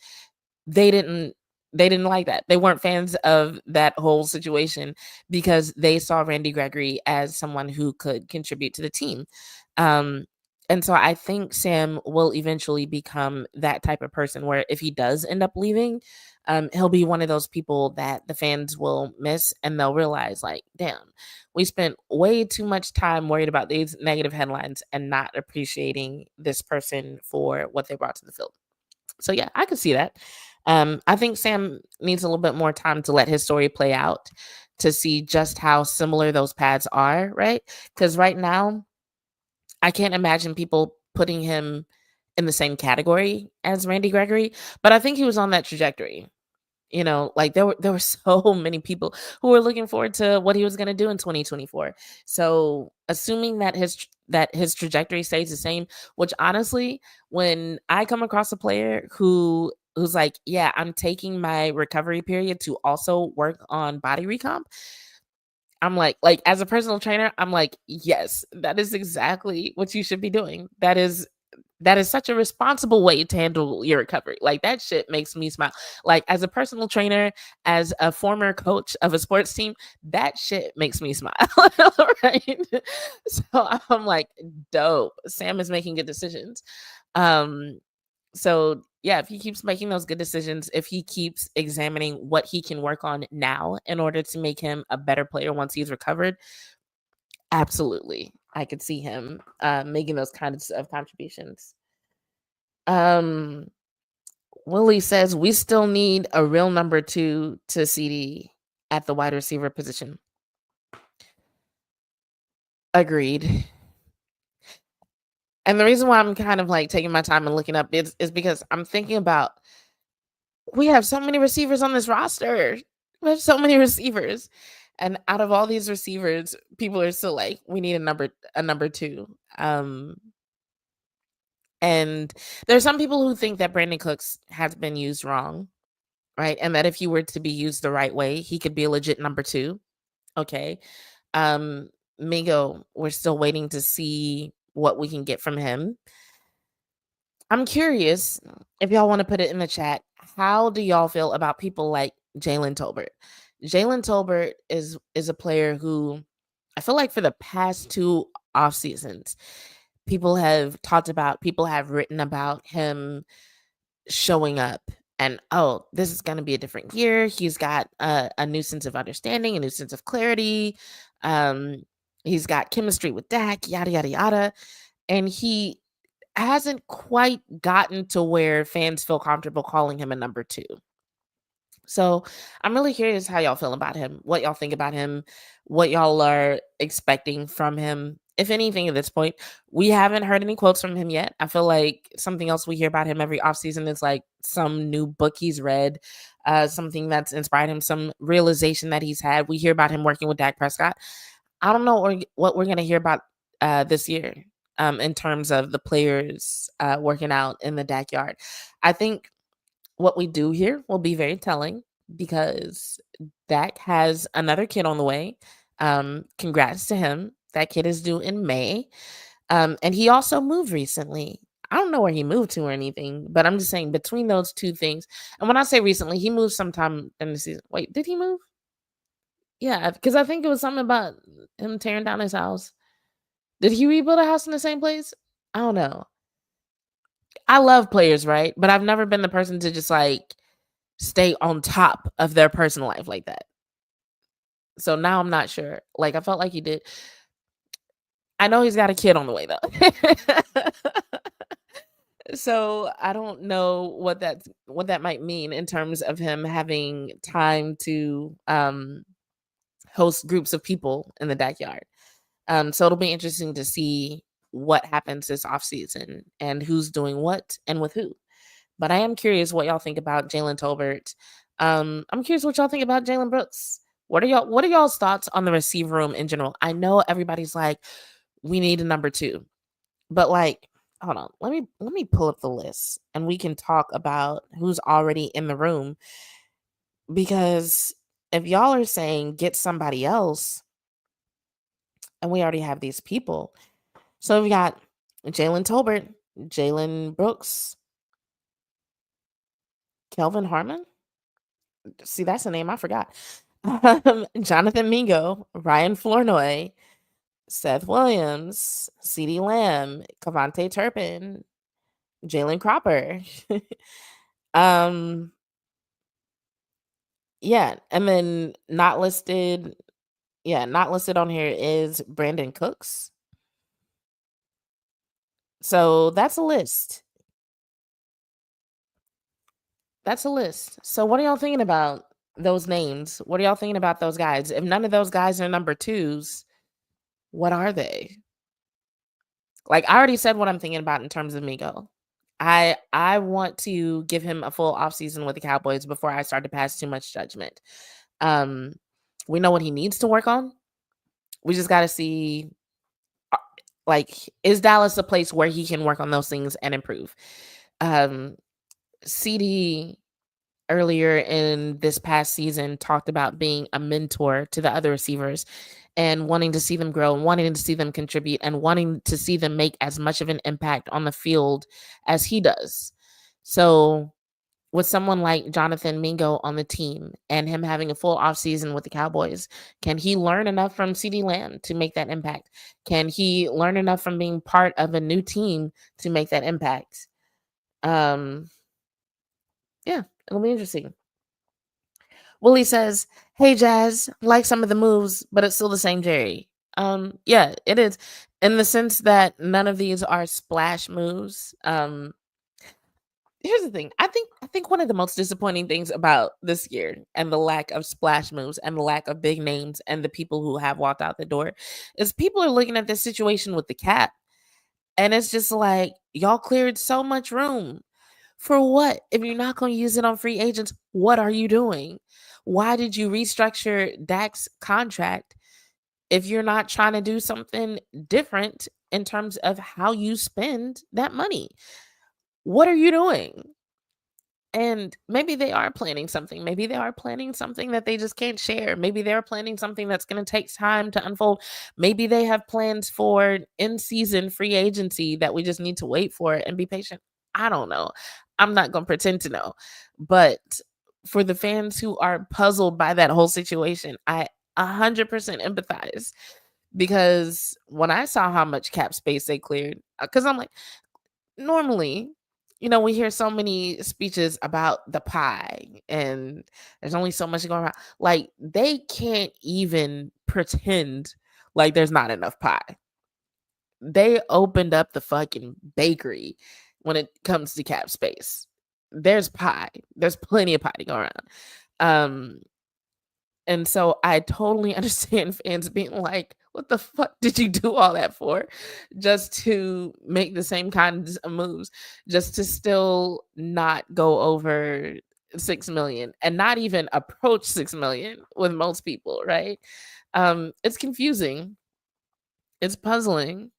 they didn't they didn't like that. They weren't fans of that whole situation because they saw Randy Gregory as someone who could contribute to the team. Um, and so I think Sam will eventually become that type of person where if he does end up leaving, he'll be one of those people that the fans will miss, and they'll realize, like, damn, we spent way too much time worried about these negative headlines and not appreciating this person for what they brought to the field. So yeah, I could see that. I think Sam needs a little bit more time to let his story play out to see just how similar those paths are, right? Because right now, I can't imagine people putting him in the same category as Randy Gregory, but I think he was on that trajectory. Like there were so many people who were looking forward to what he was going to do in 2024. So assuming that his trajectory stays the same, which honestly, when I come across a player who's like, yeah, I'm taking my recovery period to also work on body recomp, I'm like as a personal trainer, I'm like, yes, that is exactly what you should be doing. That is such a responsible way to handle your recovery. Like that shit makes me smile. Like as a personal trainer, as a former coach of a sports team, that shit makes me smile. Right. So I'm like, dope. Sam is making good decisions. Um, so yeah, if he keeps making those good decisions, if he keeps examining what he can work on now in order to make him a better player once he's recovered, absolutely. I could see him making those kinds of contributions. Um, Willie says we still need a real number two to CD at the wide receiver position. Agreed. And the reason why I'm kind of like taking my time and looking up is because I'm thinking about we have so many receivers on this roster. We have so many receivers. And out of all these receivers, people are still like, we need a number two. And there's some people who think that Brandon Cooks has been used wrong, right? And that if he were to be used the right way, he could be a legit number two. Okay. Um, Mingo, we're still waiting to see what we can get from him. I'm curious if y'all want to put it in the chat. How do y'all feel about people like Jalen Tolbert? Jalen Tolbert is a player who I feel like for the past two off seasons, people have talked about, people have written about him showing up and oh, this is going to be a different year. He's got a new sense of understanding, a new sense of clarity. Um, he's got chemistry with Dak, yada yada yada, and he hasn't quite gotten to where fans feel comfortable calling him a number two. So I'm really curious how y'all feel about him, what y'all think about him, what y'all are expecting from him. If anything at this point, we haven't heard any quotes from him yet. I feel like something else we hear about him every offseason is like some new book he's read, something that's inspired him, some realization that he's had. We hear about him working with Dak Prescott. I don't know what we're going to hear about this year in terms of the players working out in the Dak yard. I think what we do here will be very telling because Dak has another kid on the way. Congrats to him. That kid is due in May. And he also moved recently. I don't know where he moved to or anything, but I'm just saying between those two things. And when I say recently, he moved sometime in the season. Wait, did he move? Yeah, because I think it was something about him tearing down his house. Did he rebuild a house in the same place? I don't know. I love players, right? But I've never been the person to just like stay on top of their personal life like that. So now I'm not sure. Like I felt like he did. I know he's got a kid on the way though. So I don't know what that might mean in terms of him having time to host groups of people in the backyard. So it'll be interesting to see what happens this offseason and who's doing what and with who. But I am curious what y'all think about Jalen Tolbert. I'm curious what y'all think about Jalen Brooks. What are y'all's thoughts on the receiver room in general? I know everybody's like, we need a number two. But like, hold on, let me pull up the list and we can talk about who's already in the room. Because if y'all are saying get somebody else, and we already have these people. So we got Jalen Tolbert, Jalen Brooks, Kelvin Harmon. See, that's a name I forgot. Jonathan Mingo, Ryan Flournoy, Seth Williams, CeeDee Lamb, Cavante Turpin, Jalen Cropper. um, yeah, and then not listed. Yeah, not listed on here is Brandon Cooks. So that's a list. That's a list. So what are y'all thinking about those names? What are y'all thinking about those guys? If none of those guys are number twos, what are they? Like I already said what I'm thinking about in terms of Mingo. I want to give him a full offseason with the Cowboys before I start to pass too much judgment. Um, we know what he needs to work on. We just got to see, uh, like, is Dallas a place where he can work on those things and improve? Um, CD earlier in this past season talked about being a mentor to the other receivers and wanting to see them grow and wanting to see them contribute and wanting to see them make as much of an impact on the field as he does. So with someone like Jonathan Mingo on the team and him having a full offseason with the Cowboys, can he learn enough from CD Lamb to make that impact? Can he learn enough from being part of a new team to make that impact? Um, yeah, it'll be interesting. Willie says, "Hey Jazz, like some of the moves, but it's still the same Jerry." Yeah, it is in the sense that none of these are splash moves. Here's the thing. I think one of the most disappointing things about this year and the lack of splash moves and the lack of big names and the people who have walked out the door is people are looking at this situation with the cap and it's just like y'all cleared so much room. For what? If you're not going to use it on free agents, what are you doing? Why did you restructure Dak's contract if you're not trying to do something different in terms of how you spend that money? What are you doing? And maybe they are planning something. Maybe they are planning something that they just can't share. Maybe they're planning something that's going to take time to unfold. Maybe they have plans for in season free agency that we just need to wait for and be patient. I don't know. I'm not going to pretend to know. But for the fans who are puzzled by that whole situation, I 100% empathize because when I saw how much cap space they cleared, because I'm like, normally, we hear so many speeches about the pie and there's only so much going around. Like they can't even pretend like there's not enough pie. They opened up the fucking bakery when it comes to cap space. There's pie. There's plenty of pie to go around. Um, and so I totally understand fans being like, what the fuck did you do all that for? Just to make the same kinds of moves, just to still not go over 6 million and not even approach 6 million with most people, right? It's confusing. It's puzzling.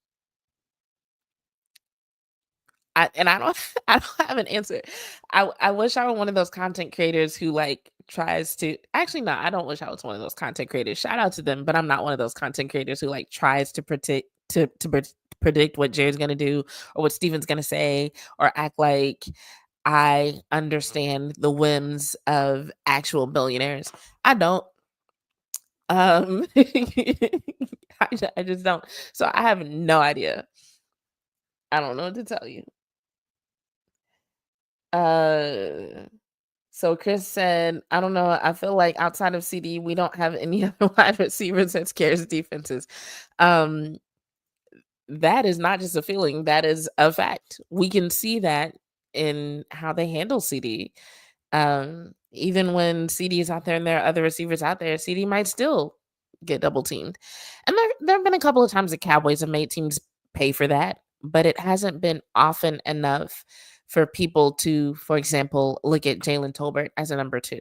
I don't I don't have an answer. I wish I were one of those content creators who like tries to actually no, I don't wish I was one of those content creators. Shout out to them, but I'm not one of those content creators who like tries to predict predict what Jared's gonna do or what Steven's gonna say or act like I understand the whims of actual billionaires. I don't. I just don't. So I have no idea. I don't know what to tell you. Uh, so Chris said, I don't know. I feel like outside of CD, we don't have any other wide receivers that scares defenses. Um, that is not just a feeling, that is a fact. We can see that in how they handle CD. Even when CD is out there and there are other receivers out there, CD might still get double teamed. And there have been a couple of times the Cowboys have made teams pay for that, but it hasn't been often enough for people to, for example, look at Jalen Tolbert as a number two.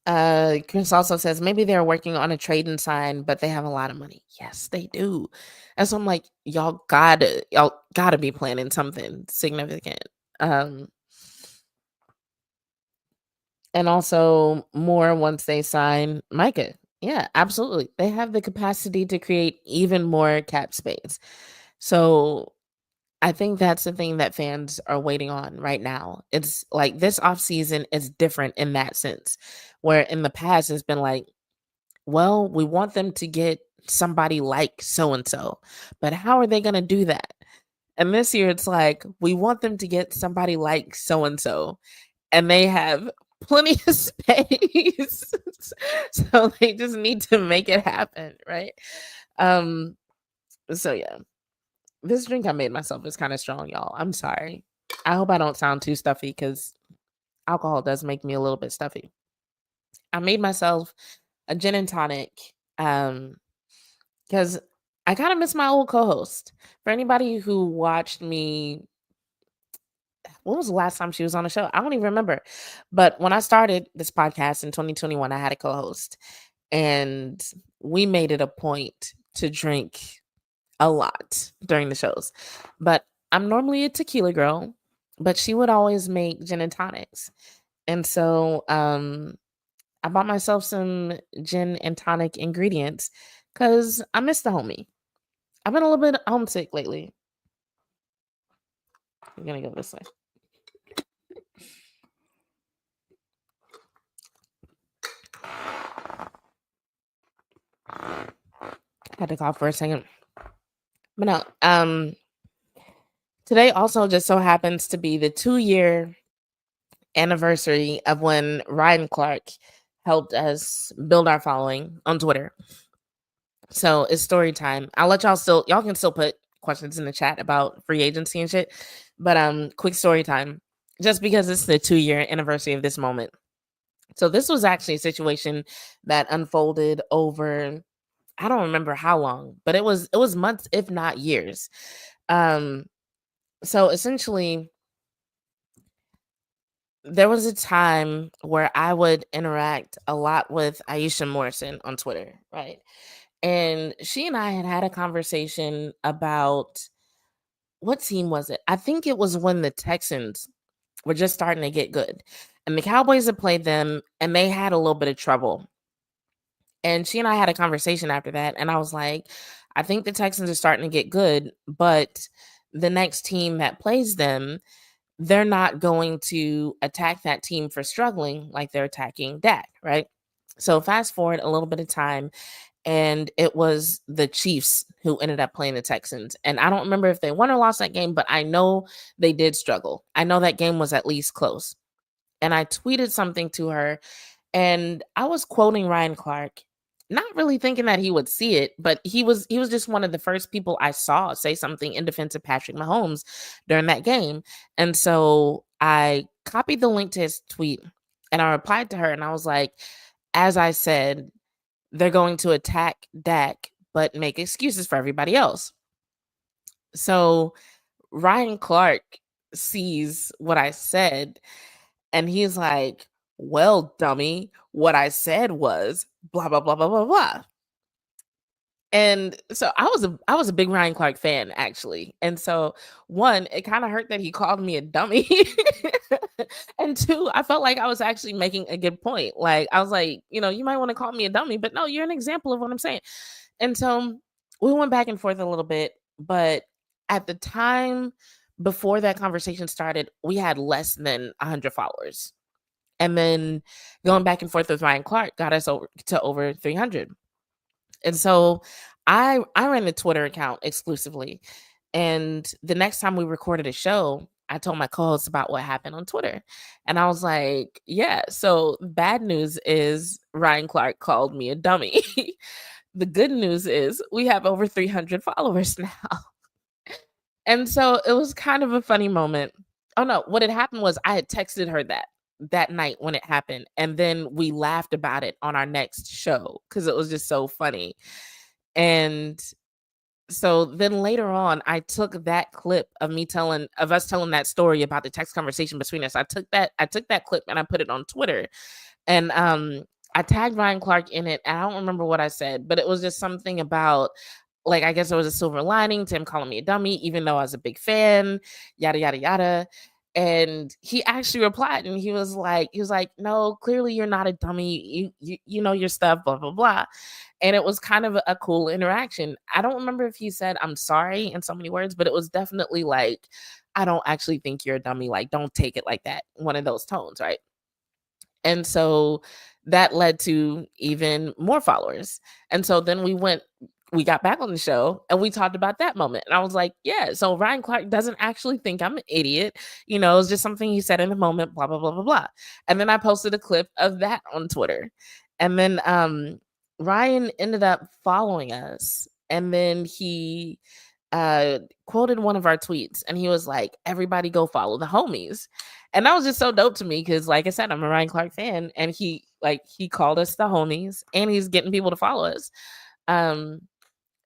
Chris also says maybe they're working on a trade and sign, but they have a lot of money. Yes, they do. And so I'm like, y'all gotta be planning something significant. Um, and also more once they sign Micah. Yeah, absolutely. They have the capacity to create even more cap space. So I think that's the thing that fans are waiting on right now. It's like this offseason is different in that sense, where in the past it's been like, well, we want them to get somebody like so and so, but how are they going to do that? And this year it's like, we want them to get somebody like so and so, and they have plenty of space. So they just need to make it happen, right? So yeah. This drink I made myself is kind of strong, y'all. I'm sorry. I hope I don't sound too stuffy because alcohol does make me a little bit stuffy. I made myself a gin and tonic because I kind of miss my old co-host. For anybody who watched me, when was the last time she was on the show? I don't even remember. But when I started this podcast in 2021, I had a co-host, and we made it a point to drink a lot during the shows. But I'm normally a tequila girl, but she would always make gin and tonics. And so I bought myself some gin and tonic ingredients because I miss the homie. I've been a little bit homesick lately. I'm gonna go this way. Had to cough for a second. But no, today also just so happens to be the 2-year anniversary of when Ryan Clark helped us build our following on Twitter. So it's story time. I'll let y'all can still put questions in the chat about free agency and shit. But quick story time. Just because it's the 2-year anniversary of this moment. So this was actually a situation that unfolded over, I don't remember how long, but it was months, if not years. So essentially there was a time where I would interact a lot with Aisha Morrison on Twitter, right? And she and I had a conversation about, what team was it? I think it was when the Texans were just starting to get good. And the Cowboys had played them and they had a little bit of trouble. And she and I had a conversation after that. And I was like, I think the Texans are starting to get good, but the next team that plays them, they're not going to attack that team for struggling like they're attacking Dak, right? So fast forward a little bit of time, and it was the Chiefs who ended up playing the Texans. And I don't remember if they won or lost that game, but I know they did struggle. I know that game was at least close. And I tweeted something to her, and I was quoting Ryan Clark, not really thinking that he would see it, but he was just one of the first people I saw say something in defense of Patrick Mahomes during that game. And so I copied the link to his tweet and I replied to her and I was like, as I said, they're going to attack Dak, but make excuses for everybody else. So Ryan Clark sees what I said and he's like, well, dummy, what I said was blah, blah, blah, blah, blah, blah. And so I was a big Ryan Clark fan, actually. And so one, it kind of hurt that he called me a dummy. And two, I felt like I was actually making a good point. Like I was like, you might want to call me a dummy, but no, you're an example of what I'm saying. And so we went back and forth a little bit, but at the time before that conversation started, we had less than 100 followers. And then going back and forth with Ryan Clark got us over 300. And so I ran the Twitter account exclusively. And the next time we recorded a show, I told my co-host about what happened on Twitter. And I was like, yeah, so bad news is Ryan Clark called me a dummy. The good news is we have over 300 followers now. And so it was kind of a funny moment. Oh no, what had happened was I had texted her that night when it happened, and then we laughed about it on our next show because it was just so funny. And so then later on, I took that clip of us telling that story about the text conversation between us. I took that clip and I put it on Twitter. And I tagged Ryan Clark in it. And I don't remember what I said, but it was just something about, like, I guess it was a silver lining to him calling me a dummy, even though I was a big fan, yada yada yada. And he actually replied and he was like, no, clearly you're not a dummy. You know your stuff, blah, blah, blah. And it was kind of a cool interaction. I don't remember if he said I'm sorry in so many words, but it was definitely like, I don't actually think you're a dummy. Like, don't take it like that. One of those tones, right? And so that led to even more followers. And so then we got back on the show and we talked about that moment. And I was like, yeah, so Ryan Clark doesn't actually think I'm an idiot. It's just something he said in the moment, blah, blah, blah, blah, blah. And then I posted a clip of that on Twitter. And then Ryan ended up following us. And then he quoted one of our tweets, and he was like, "Everybody go follow the homies," and that was just so dope to me because, like I said, I'm a Ryan Clark fan, and he called us the homies, and he's getting people to follow us. Um,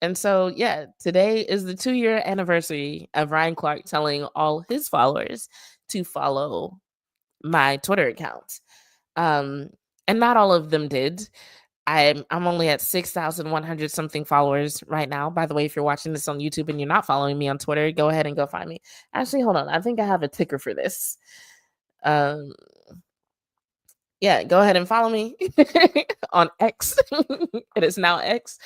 and so yeah, today is the 2-year anniversary of Ryan Clark telling all his followers to follow my Twitter accounts. And not all of them did. I'm only at 6,100 something followers right now. By the way, if you're watching this on YouTube and you're not following me on Twitter, go ahead and go find me. Actually, hold on. I think I have a ticker for this. Um, yeah, go ahead and follow me on X. It is now X.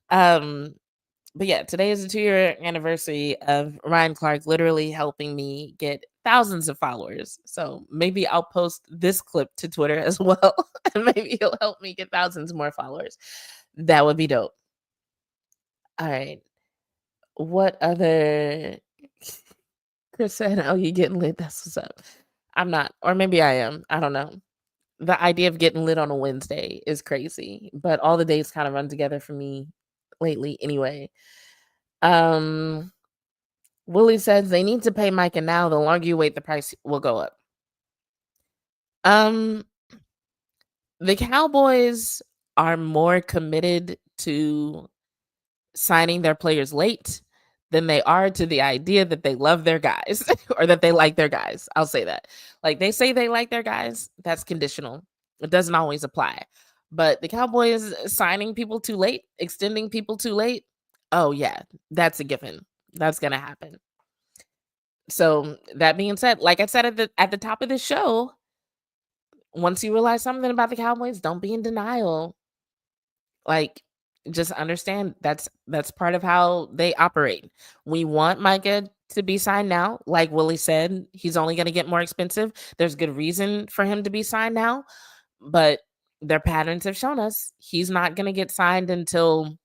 But yeah, today is the 2-year anniversary of Ryan Clark literally helping me get thousands of followers. So maybe I'll post this clip to Twitter as well. And maybe he'll help me get thousands more followers. That would be dope. All right. What other Chris said, "Oh, you getting lit? That's what's up." I'm not, or maybe I am. I don't know. The idea of getting lit on a Wednesday is crazy, but all the days kind of run together for me lately anyway. Willie says they need to pay Micah now. The longer you wait, the price will go up. The Cowboys are more committed to signing their players late than they are to the idea that they love their guys or that they like their guys. I'll say that. Like they say they like their guys, that's conditional. It doesn't always apply. But the Cowboys signing people too late, extending people too late, oh yeah, that's a given. That's gonna happen. So that being said, like I said at the top of the show, once you realize something about the Cowboys, don't be in denial. Like, just understand that's part of how they operate. We want Micah to be signed now. Like Willie said, he's only going to get more expensive. There's good reason for him to be signed now, but their patterns have shown us he's not going to get signed until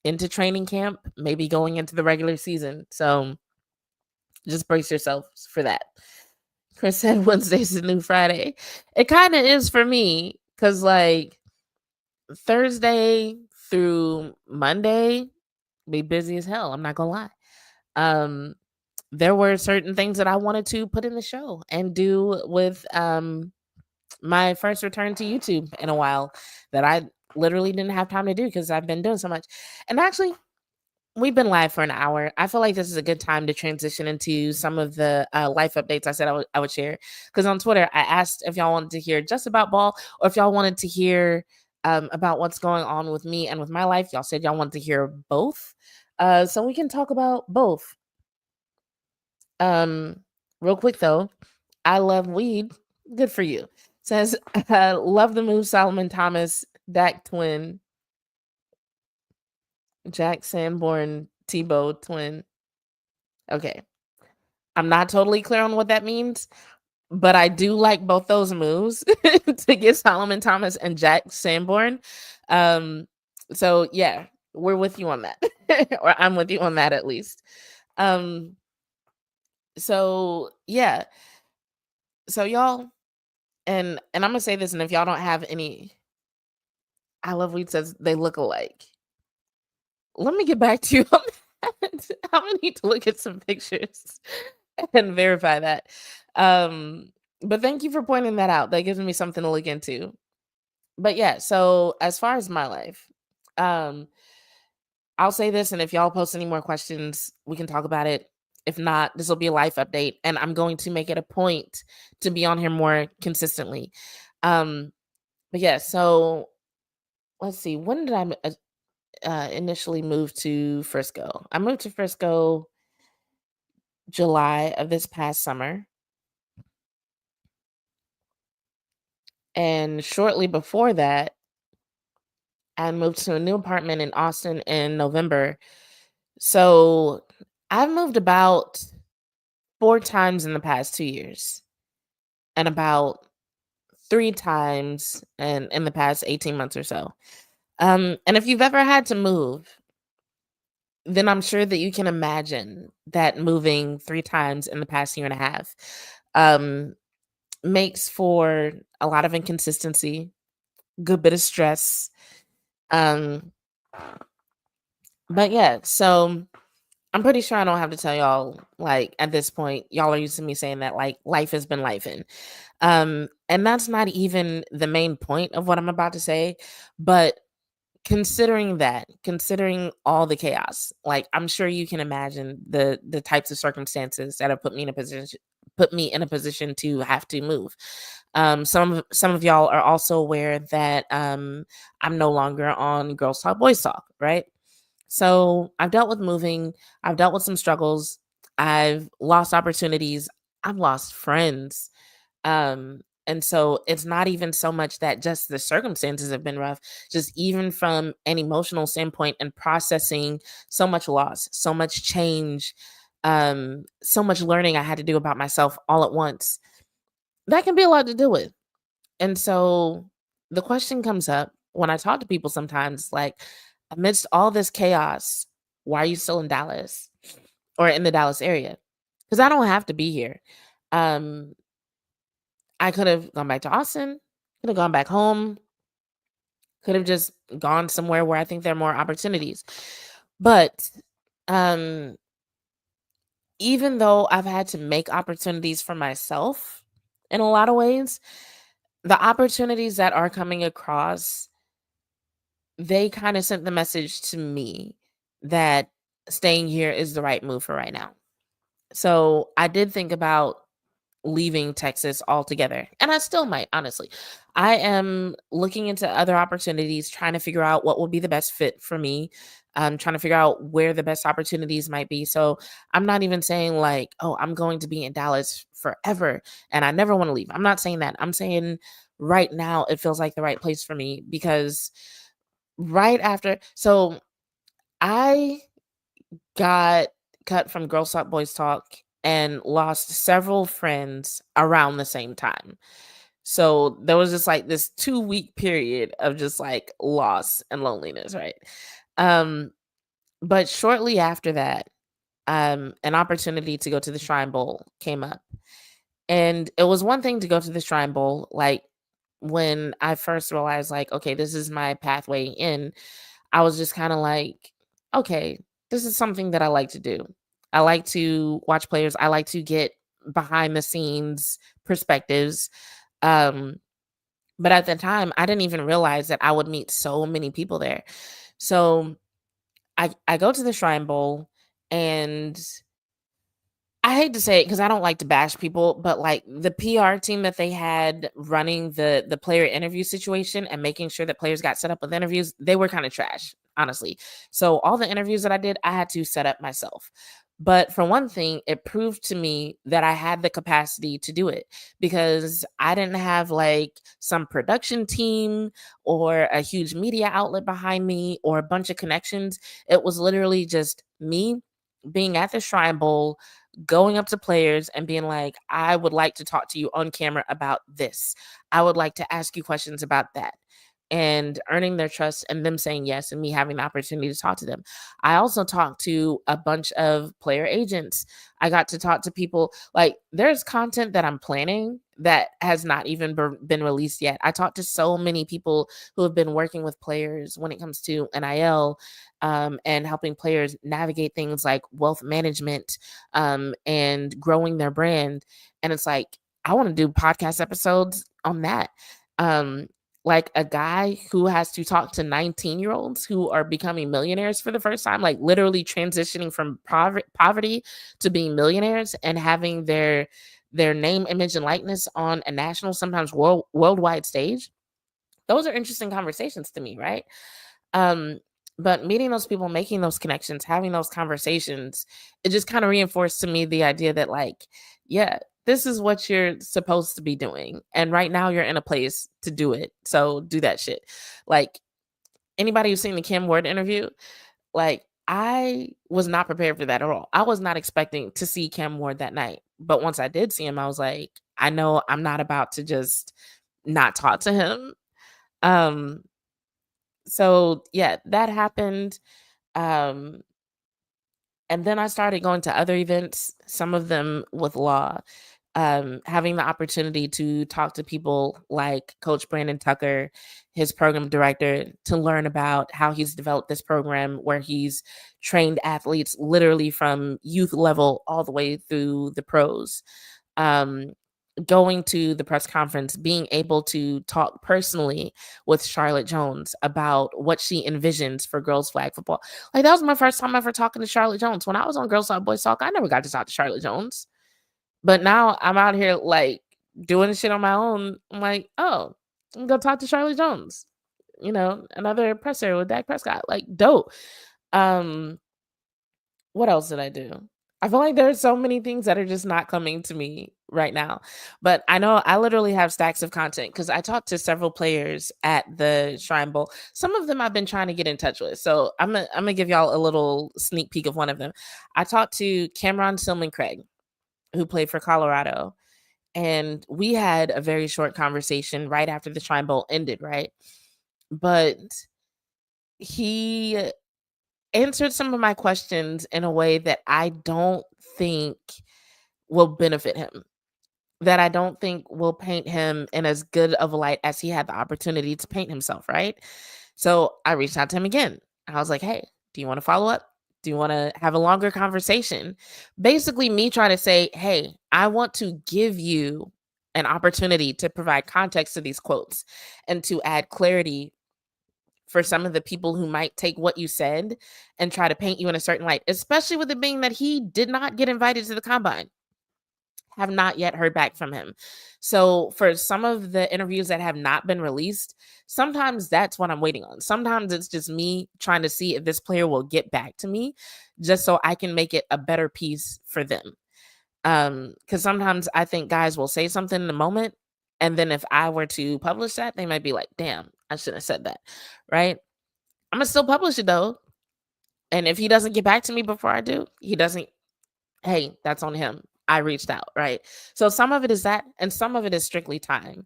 into training camp, maybe going into the regular season. So just brace yourselves for that. Chris said Wednesday's the new Friday. It kind of is for me because, like, Thursday through Monday, be busy as hell. I'm not gonna lie. There were certain things that I wanted to put in the show and do with my first return to YouTube in a while that I literally didn't have time to do because I've been doing so much. And actually, we've been live for an hour. I feel like this is a good time to transition into some of the life updates I said I would share. Because on Twitter, I asked if y'all wanted to hear just about ball or if y'all wanted to hear about what's going on with me and with my life. Y'all said y'all wanted to hear both. So we can talk about both. Real quick, though, I love weed. Good for you. Says, love the move, Solomon Thomas, Dak twin. Jack Sanborn, Tebow twin. Okay. I'm not totally clear on what that means, but I do like both those moves to get Solomon Thomas and Jack Sanborn. So yeah, we're with you on that. Or I'm with you on that at least. So yeah. So y'all, and I'm gonna say this, and if y'all don't have any, I love weed says they look alike. Let me get back to you on that. I'm gonna need to look at some pictures and verify that. But thank you for pointing that out. That gives me something to look into. But yeah, so as far as my life, I'll say this, and if y'all post any more questions, we can talk about it. If not, this will be a life update, and I'm going to make it a point to be on here more consistently. But yeah, so let's see. When did I initially moved to Frisco? I moved to Frisco July of this past summer. And shortly before that, I moved to a new apartment in Austin in November. So I've moved about 4 times in the past 2 years and about 3 times in the past 18 months or so. And if you've ever had to move, then I'm sure that you can imagine that moving 3 times in the past year and a half makes for a lot of inconsistency, good bit of stress. But yeah, so I'm pretty sure I don't have to tell y'all, like, at this point, y'all are used to me saying that, like, life has been lifing. And that's not even the main point of what I'm about to say, but considering all the chaos, like, I'm sure you can imagine the types of circumstances that have put me in a position to have to move. Some of y'all are also aware that I'm no longer on Girls Talk Boys Talk, right? So I've dealt with moving, I've dealt with some struggles, I've lost opportunities, I've lost friends. And so it's not even so much that just the circumstances have been rough, just even from an emotional standpoint and processing so much loss, so much change, so much learning I had to do about myself all at once. That can be a lot to deal with. And so the question comes up when I talk to people sometimes, like, amidst all this chaos, why are you still in Dallas or in the Dallas area? Because I don't have to be here. Um, I could have gone back to Austin, could have gone back home, could have just gone somewhere where I think there are more opportunities. But um, even though I've had to make opportunities for myself in a lot of ways, the opportunities that are coming across, they kind of sent the message to me that staying here is the right move for right now. So I did think about leaving Texas altogether, and I still might, honestly. I am looking into other opportunities, trying to figure out what will be the best fit for me. I'm trying to figure out where the best opportunities might be. So I'm not even saying like, oh, I'm going to be in Dallas forever and I never want to leave. I'm not saying that. I'm saying right now it feels like the right place for me because right after, so I got cut from Girls Talk Boys Talk and lost several friends around the same time. So there was just like this 2-week period of just like loss and loneliness, right? Um, but shortly after that, an opportunity to go to the Shrine Bowl came up. And it was one thing to go to the Shrine Bowl, like when I first realized, like, okay, this is my pathway in, I was just kind of like, okay, this is something that I like to do. I like to watch players. I like to get behind the scenes perspectives. Um, but at the time, I didn't even realize that I would meet so many people there. So I go to the Shrine Bowl, and I hate to say it because I don't like to bash people, but like the PR team that they had running the player interview situation and making sure that players got set up with interviews, they were kind of trash, honestly. So all the interviews that I did, I had to set up myself. But for one thing, it proved to me that I had the capacity to do it because I didn't have like some production team or a huge media outlet behind me or a bunch of connections. It was literally just me being at the Shrine Bowl, going up to players and being like, I would like to talk to you on camera about this. I would like to ask you questions about that. And earning their trust and them saying yes and me having the opportunity to talk to them. I also talked to a bunch of player agents. I got to talk to people like there's content that I'm planning that has not even been released yet. I talked to so many people who have been working with players when it comes to NIL, and helping players navigate things like wealth management, and growing their brand. And it's like, I want to do podcast episodes on that. Um, like a guy who has to talk to 19-year-olds who are becoming millionaires for the first time, like literally transitioning from poverty to being millionaires and having their name, image, and likeness on a national, sometimes worldwide stage. Those are interesting conversations to me, right? Um, but meeting those people, making those connections, having those conversations, it just kind of reinforced to me the idea that, like, yeah, this is what you're supposed to be doing. And right now you're in a place to do it. So do that shit. Like, anybody who's seen the Kim Ward interview, like, I was not prepared for that at all. I was not expecting to see Cam Ward that night. But once I did see him, I was like, I know I'm not about to just not talk to him. Um, so yeah, that happened. Um, and then I started going to other events, some of them with law. having the opportunity to talk to people like Coach Brandon Tucker, his program director, to learn about how he's developed this program where he's trained athletes literally from youth level all the way through the pros. Um, Going to the press conference, being able to talk personally with Charlotte Jones about what she envisions for girls flag football. Like, that was my first time ever talking to Charlotte Jones. When I was on Girls Talk Boys Talk, I never got to talk to Charlotte Jones. But now I'm out here like doing shit on my own. I'm like, oh, I'm gonna go talk to Charlotte Jones. Another presser with Dak Prescott. Like, dope. Um, what else did I do? I feel like there's so many things that are just not coming to me right now. But I know I literally have stacks of content because I talked to several players at the Shrine Bowl. Some of them I've been trying to get in touch with. So I'm gonna give y'all a little sneak peek of one of them. I talked to Cameron Silmon-Craig, who played for Colorado. And we had a very short conversation right after the Shrine Bowl ended, right? But he answered some of my questions in a way that I don't think will benefit him, that I don't think will paint him in as good of a light as he had the opportunity to paint himself, right? So I reached out to him again. I was like, hey, do you want to follow up? Do you want to have a longer conversation? Basically, me trying to say, hey, I want to give you an opportunity to provide context to these quotes and to add clarity for some of the people who might take what you said and try to paint you in a certain light, especially with it being that he did not get invited to the combine. Have not yet heard back from him. So for some of the interviews that have not been released, sometimes that's what I'm waiting on. Sometimes it's just me trying to see if this player will get back to me just so I can make it a better piece for them. Because sometimes I think guys will say something in the moment, and then if I were to publish that, they might be like, damn, I shouldn't have said that. Right. I'm gonna still publish it though. And if he doesn't get back to me before I do, he doesn't, hey, that's on him. I reached out, right? So some of it is that, and some of it is strictly time.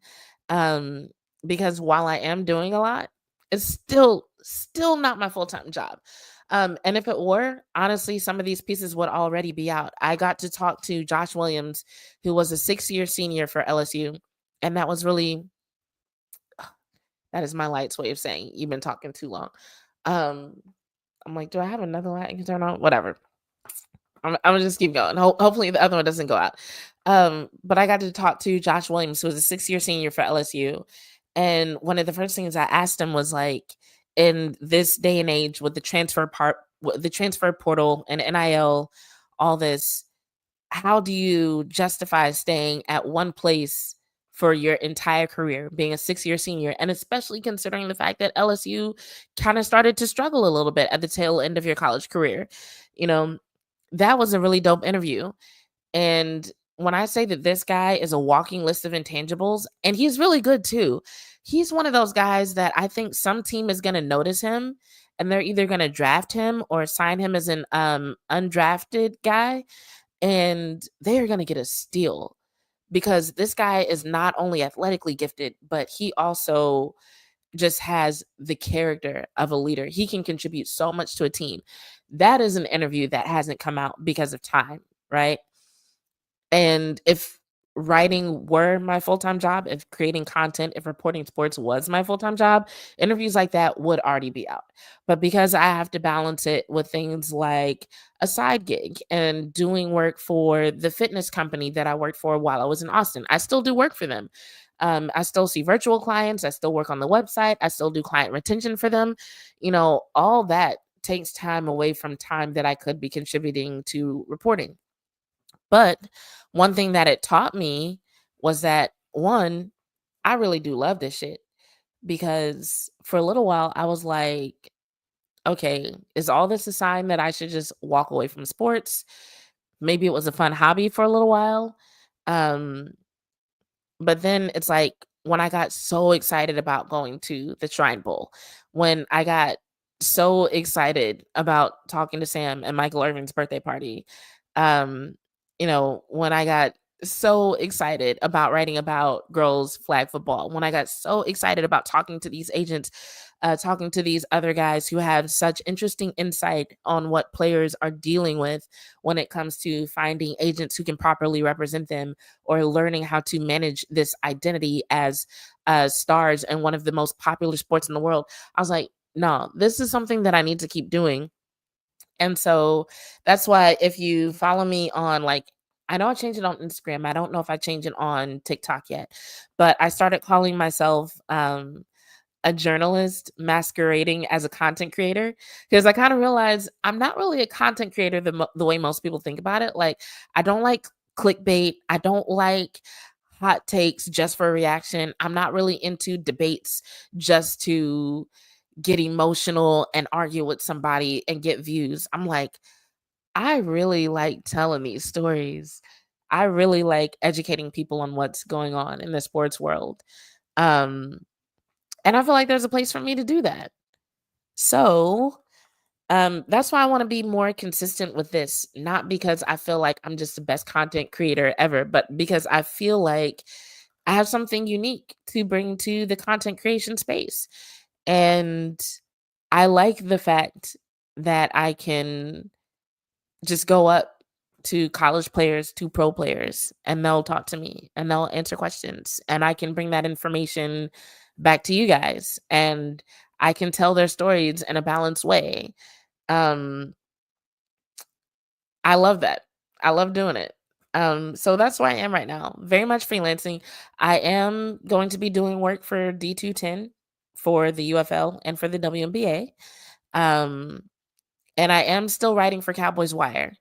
Um, because while I am doing a lot, it's still not my full-time job. And if it were, honestly, some of these pieces would already be out. I got to talk to Josh Williams, who was a 6-year senior for LSU, and that was really, that is my light's way of saying you've been talking too long. I'm like, do I have another light I can turn on? Whatever. I'm gonna just keep going. Hopefully the other one doesn't go out. But I got to talk to Josh Williams, who was a 6-year senior for LSU. And one of the first things I asked him was like, in this day and age with the transfer portal and NIL, all this, how do you justify staying at one place for your entire career, being a 6-year senior, and especially considering the fact that LSU kind of started to struggle a little bit at the tail end of your college career? You know, that was a really dope interview. And when I say that this guy is a walking list of intangibles, and he's really good too, he's one of those guys that I think some team is going to notice him and they're either going to draft him or sign him as an undrafted guy, and they are going to get a steal because this guy is not only athletically gifted, but he also just has the character of a leader. He can contribute so much to a team. That is an interview that hasn't come out because of time, right? And if writing were my full-time job, if creating content, if reporting sports was my full-time job, interviews like that would already be out. But because I have to balance it with things like a side gig and doing work for the fitness company that I worked for while I was in Austin, I still do work for them. I still see virtual clients. I still work on the website. I still do client retention for them. All that takes time away from time that I could be contributing to reporting. But one thing that it taught me was that, one, I really do love this shit, because for a little while I was like, okay, is all this a sign that I should just walk away from sports? Maybe it was a fun hobby for a little while. Um, but then it's like when I got so excited about going to the Shrine Bowl, when I got so excited about talking to Sam and Michael Irvin's birthday party, when I got so excited about writing about girls flag football, when I got so excited about talking to these agents, talking to these other guys who have such interesting insight on what players are dealing with when it comes to finding agents who can properly represent them, or learning how to manage this identity as stars in one of the most popular sports in the world. I was like, no, this is something that I need to keep doing. And so that's why, if you follow me on, like, I know I changed it on Instagram. I don't know if I changed it on TikTok yet, but I started calling myself a journalist masquerading as a content creator, because I kind of realized I'm not really a content creator the way most people think about it. Like, I don't like clickbait. I don't like hot takes just for a reaction. I'm not really into debates just to get emotional and argue with somebody and get views. I'm like, I really like telling these stories. I really like educating people on what's going on in the sports world. Um, and I feel like there's a place for me to do that. So, that's why I want to be more consistent with this, not because I feel like I'm just the best content creator ever, but because I feel like I have something unique to bring to the content creation space. And I like the fact that I can just go up to college players, to pro players, and they'll talk to me and they'll answer questions. And I can bring that information back to you guys, and I can tell their stories in a balanced way. Um, I love that. I love doing it. So that's where I am right now. Very much freelancing. I am going to be doing work for D210 for the UFL and for the WNBA. Um, and I am still writing for Cowboys Wire.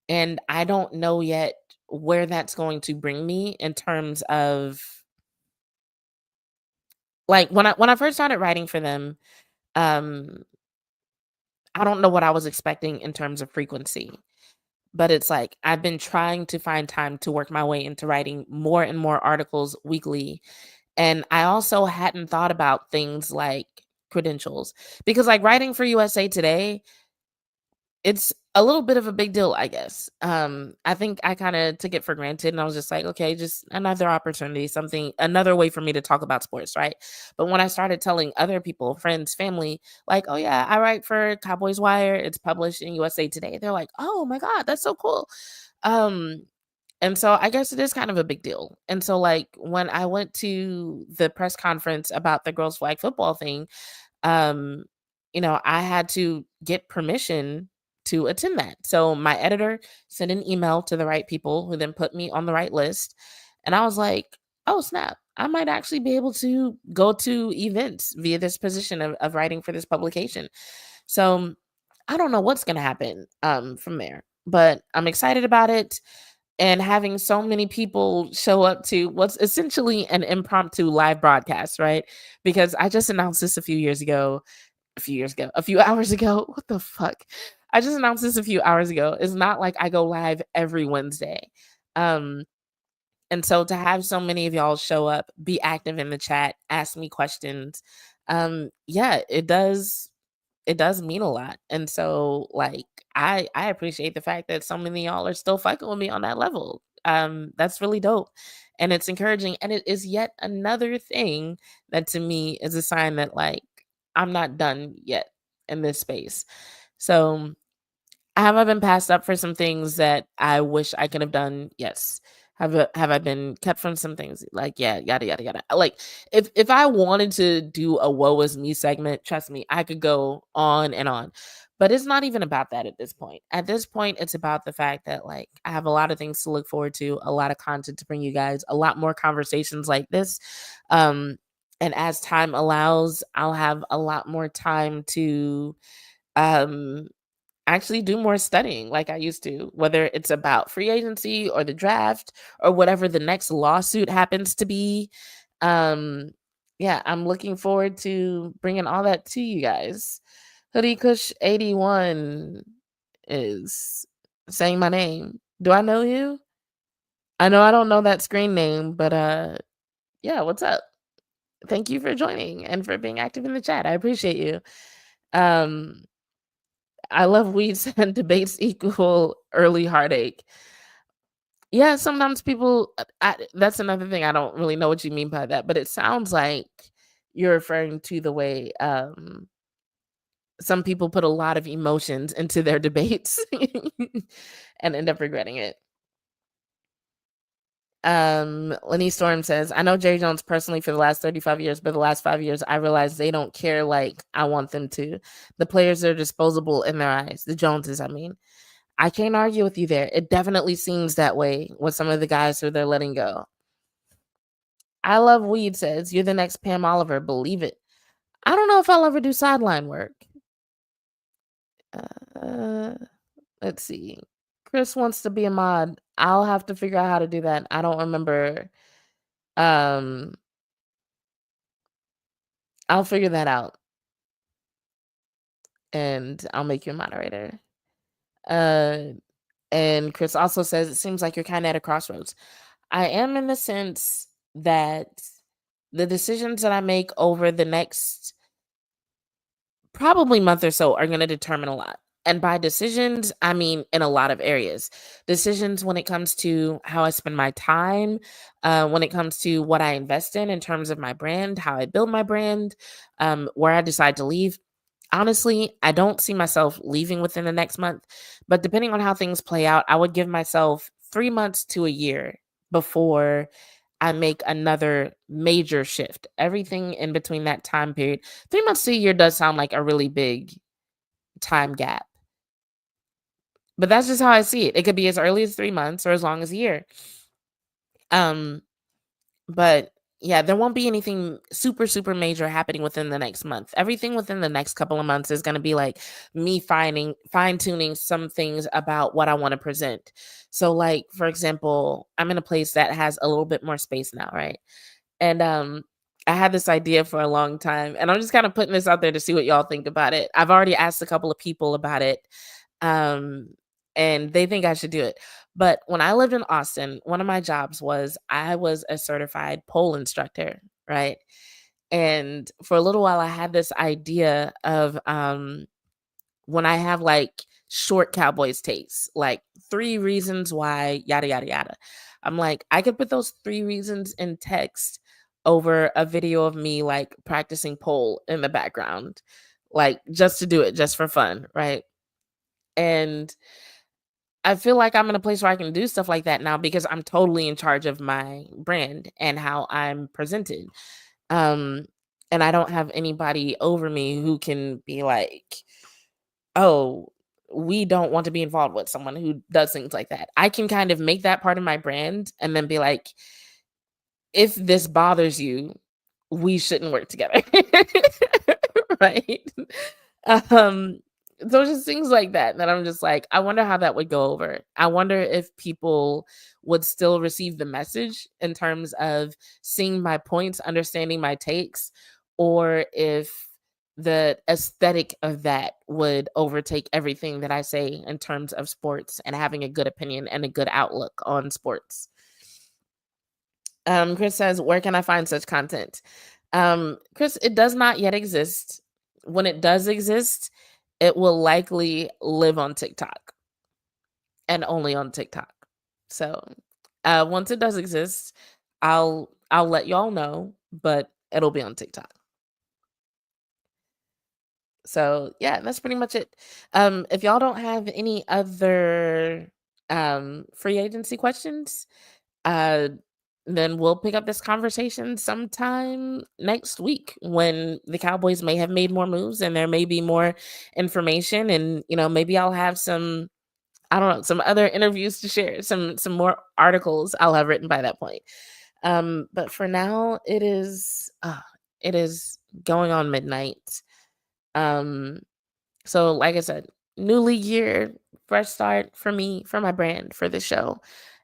And I don't know yet where that's going to bring me in terms of, like, when I first started writing for them, um, I don't know what I was expecting in terms of frequency. But it's like I've been trying to find time to work my way into writing more and more articles weekly. And I also hadn't thought about things like credentials, because, like, writing for USA Today, it's a little bit of a big deal, I guess. I think I kind of took it for granted, and I was just like, okay, just another opportunity, something, another way for me to talk about sports, right? But when I started telling other people, friends, family, like, oh yeah, I write for Cowboys Wire, it's published in USA Today, they're like, oh my God, that's so cool. Um, and so I guess it is kind of a big deal. And so, like, when I went to the press conference about the girls flag football thing, um, I had to get permission to attend that. So my editor sent an email to the right people, who then put me on the right list. And I was like, oh, snap. I might actually be able to go to events via this position of writing for this publication. So I don't know what's going to happen from there, but I'm excited about it. And having so many people show up to what's essentially an impromptu live broadcast, right? Because I just announced this a few hours ago. What the fuck? I just announced this a few hours ago. It's not like I go live every Wednesday. Um, and so to have so many of y'all show up, be active in the chat, ask me questions, yeah, it does mean a lot. And so, like, I appreciate the fact that so many of y'all are still fucking with me on that level. That's really dope. And it's encouraging. And it is yet another thing that to me is a sign that, like, I'm not done yet in this space. So, have I been passed up for some things that I wish I could have done? Yes. Have I been kept from some things? Like, yeah, yada yada yada. Like, if I wanted to do a woe is me segment, trust me, I could go on and on. But it's not even about that at this point. At this point, it's about the fact that, like, I have a lot of things to look forward to, a lot of content to bring you guys, a lot more conversations like this. Um, and as time allows, I'll have a lot more time to um actually do more studying like I used to, whether it's about free agency or the draft or whatever the next lawsuit happens to be. Um, yeah, I'm looking forward to bringing all that to you guys. Hoodie Kush 81 is saying my name. Do I know you? I know I don't know that screen name, but yeah, what's up? Thank you for joining and for being active in the chat. I appreciate you. Um, I love weeds and debates equal early heartache. Yeah, sometimes people that's another thing, I don't really know what you mean by that, but it sounds like you're referring to the way, some people put a lot of emotions into their debates and end up regretting it. Lenny Storm says, I know Jerry Jones personally for the last 35 years, but the last 5 years, I realized they don't care like I want them to. The players are disposable in their eyes. The Joneses, I mean. I can't argue with you there. It definitely seems that way with some of the guys who they're letting go. I love weed says, you're the next Pam Oliver. Believe it. I don't know if I'll ever do sideline work. Uh, let's see. Chris wants to be a mod. I'll have to figure out how to do that. I don't remember. Um, I'll figure that out and I'll make you a moderator. Uh, and Chris also says it seems like you're kind of at a crossroads. I am in the sense that the decisions that I make over the next probably month or so are going to determine a lot. And by decisions, I mean in a lot of areas. Decisions when it comes to how I spend my time, when it comes to what I invest in terms of my brand, how I build my brand, where I decide to leave. Honestly, I don't see myself leaving within the next month, but depending on how things play out, I would give myself 3 months to a year before I make another major shift. Everything in between that time period, 3 months to a year does sound like a really big time gap. But that's just how I see it. It could be as early as 3 months or as long as a year. Um, but yeah, there won't be anything super, super major happening within the next month. Everything within the next couple of months is going to be like me fine tuning some things about what I want to present. So, like, for example, I'm in a place that has a little bit more space now, right? And I had this idea for a long time, and I'm just kind of putting this out there to see what y'all think about it. I've already asked a couple of people about it, um, and they think I should do it. But when I lived in Austin, one of my jobs was I was a certified pole instructor, right? And for a little while, I had this idea of when I have like short Cowboys takes, like 3 reasons why, yada, yada, yada. I'm like, I could put those 3 reasons in text over a video of me like practicing pole in the background, like just to do it, just for fun. Right. And I feel like I'm in a place where I can do stuff like that now because I'm totally in charge of my brand and how I'm presented. Um, and I don't have anybody over me who can be like, oh, we don't want to be involved with someone who does things like that. I can kind of make that part of my brand and then be like, if this bothers you, we shouldn't work together. Right? Um, so just things like that I'm just like, I wonder how that would go over. I wonder if people would still receive the message in terms of seeing my points, understanding my takes, or if the aesthetic of that would overtake everything that I say in terms of sports and having a good opinion and a good outlook on sports. Chris says, where can I find such content? Chris, it does not yet exist. When it does exist, it will likely live on TikTok and only on TikTok. So, once it does exist, I'll let y'all know, but it'll be on TikTok. So, yeah, that's pretty much it. If y'all don't have any other free agency questions, uh then we'll pick up this conversation sometime next week when the Cowboys may have made more moves and there may be more information, and maybe I'll have some, I don't know, some other interviews to share, some more articles I'll have written by that point. But for now, it is going on midnight. um so like I said, new league year, fresh start for me, for my brand, for the show.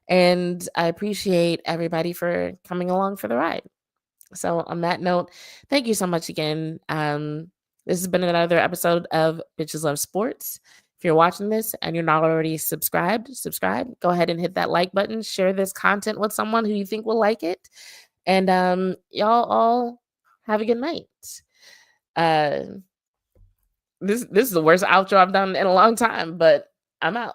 And I appreciate everybody for coming along for the ride. So on that note, thank you so much again. This has been another episode of Bitches Love Sports. If you're watching this and you're not already subscribe. Go ahead and hit that like button. Share this content with someone who you think will like it. And y'all all have a good night. Uh, this is the worst outro I've done in a long time, but I'm out.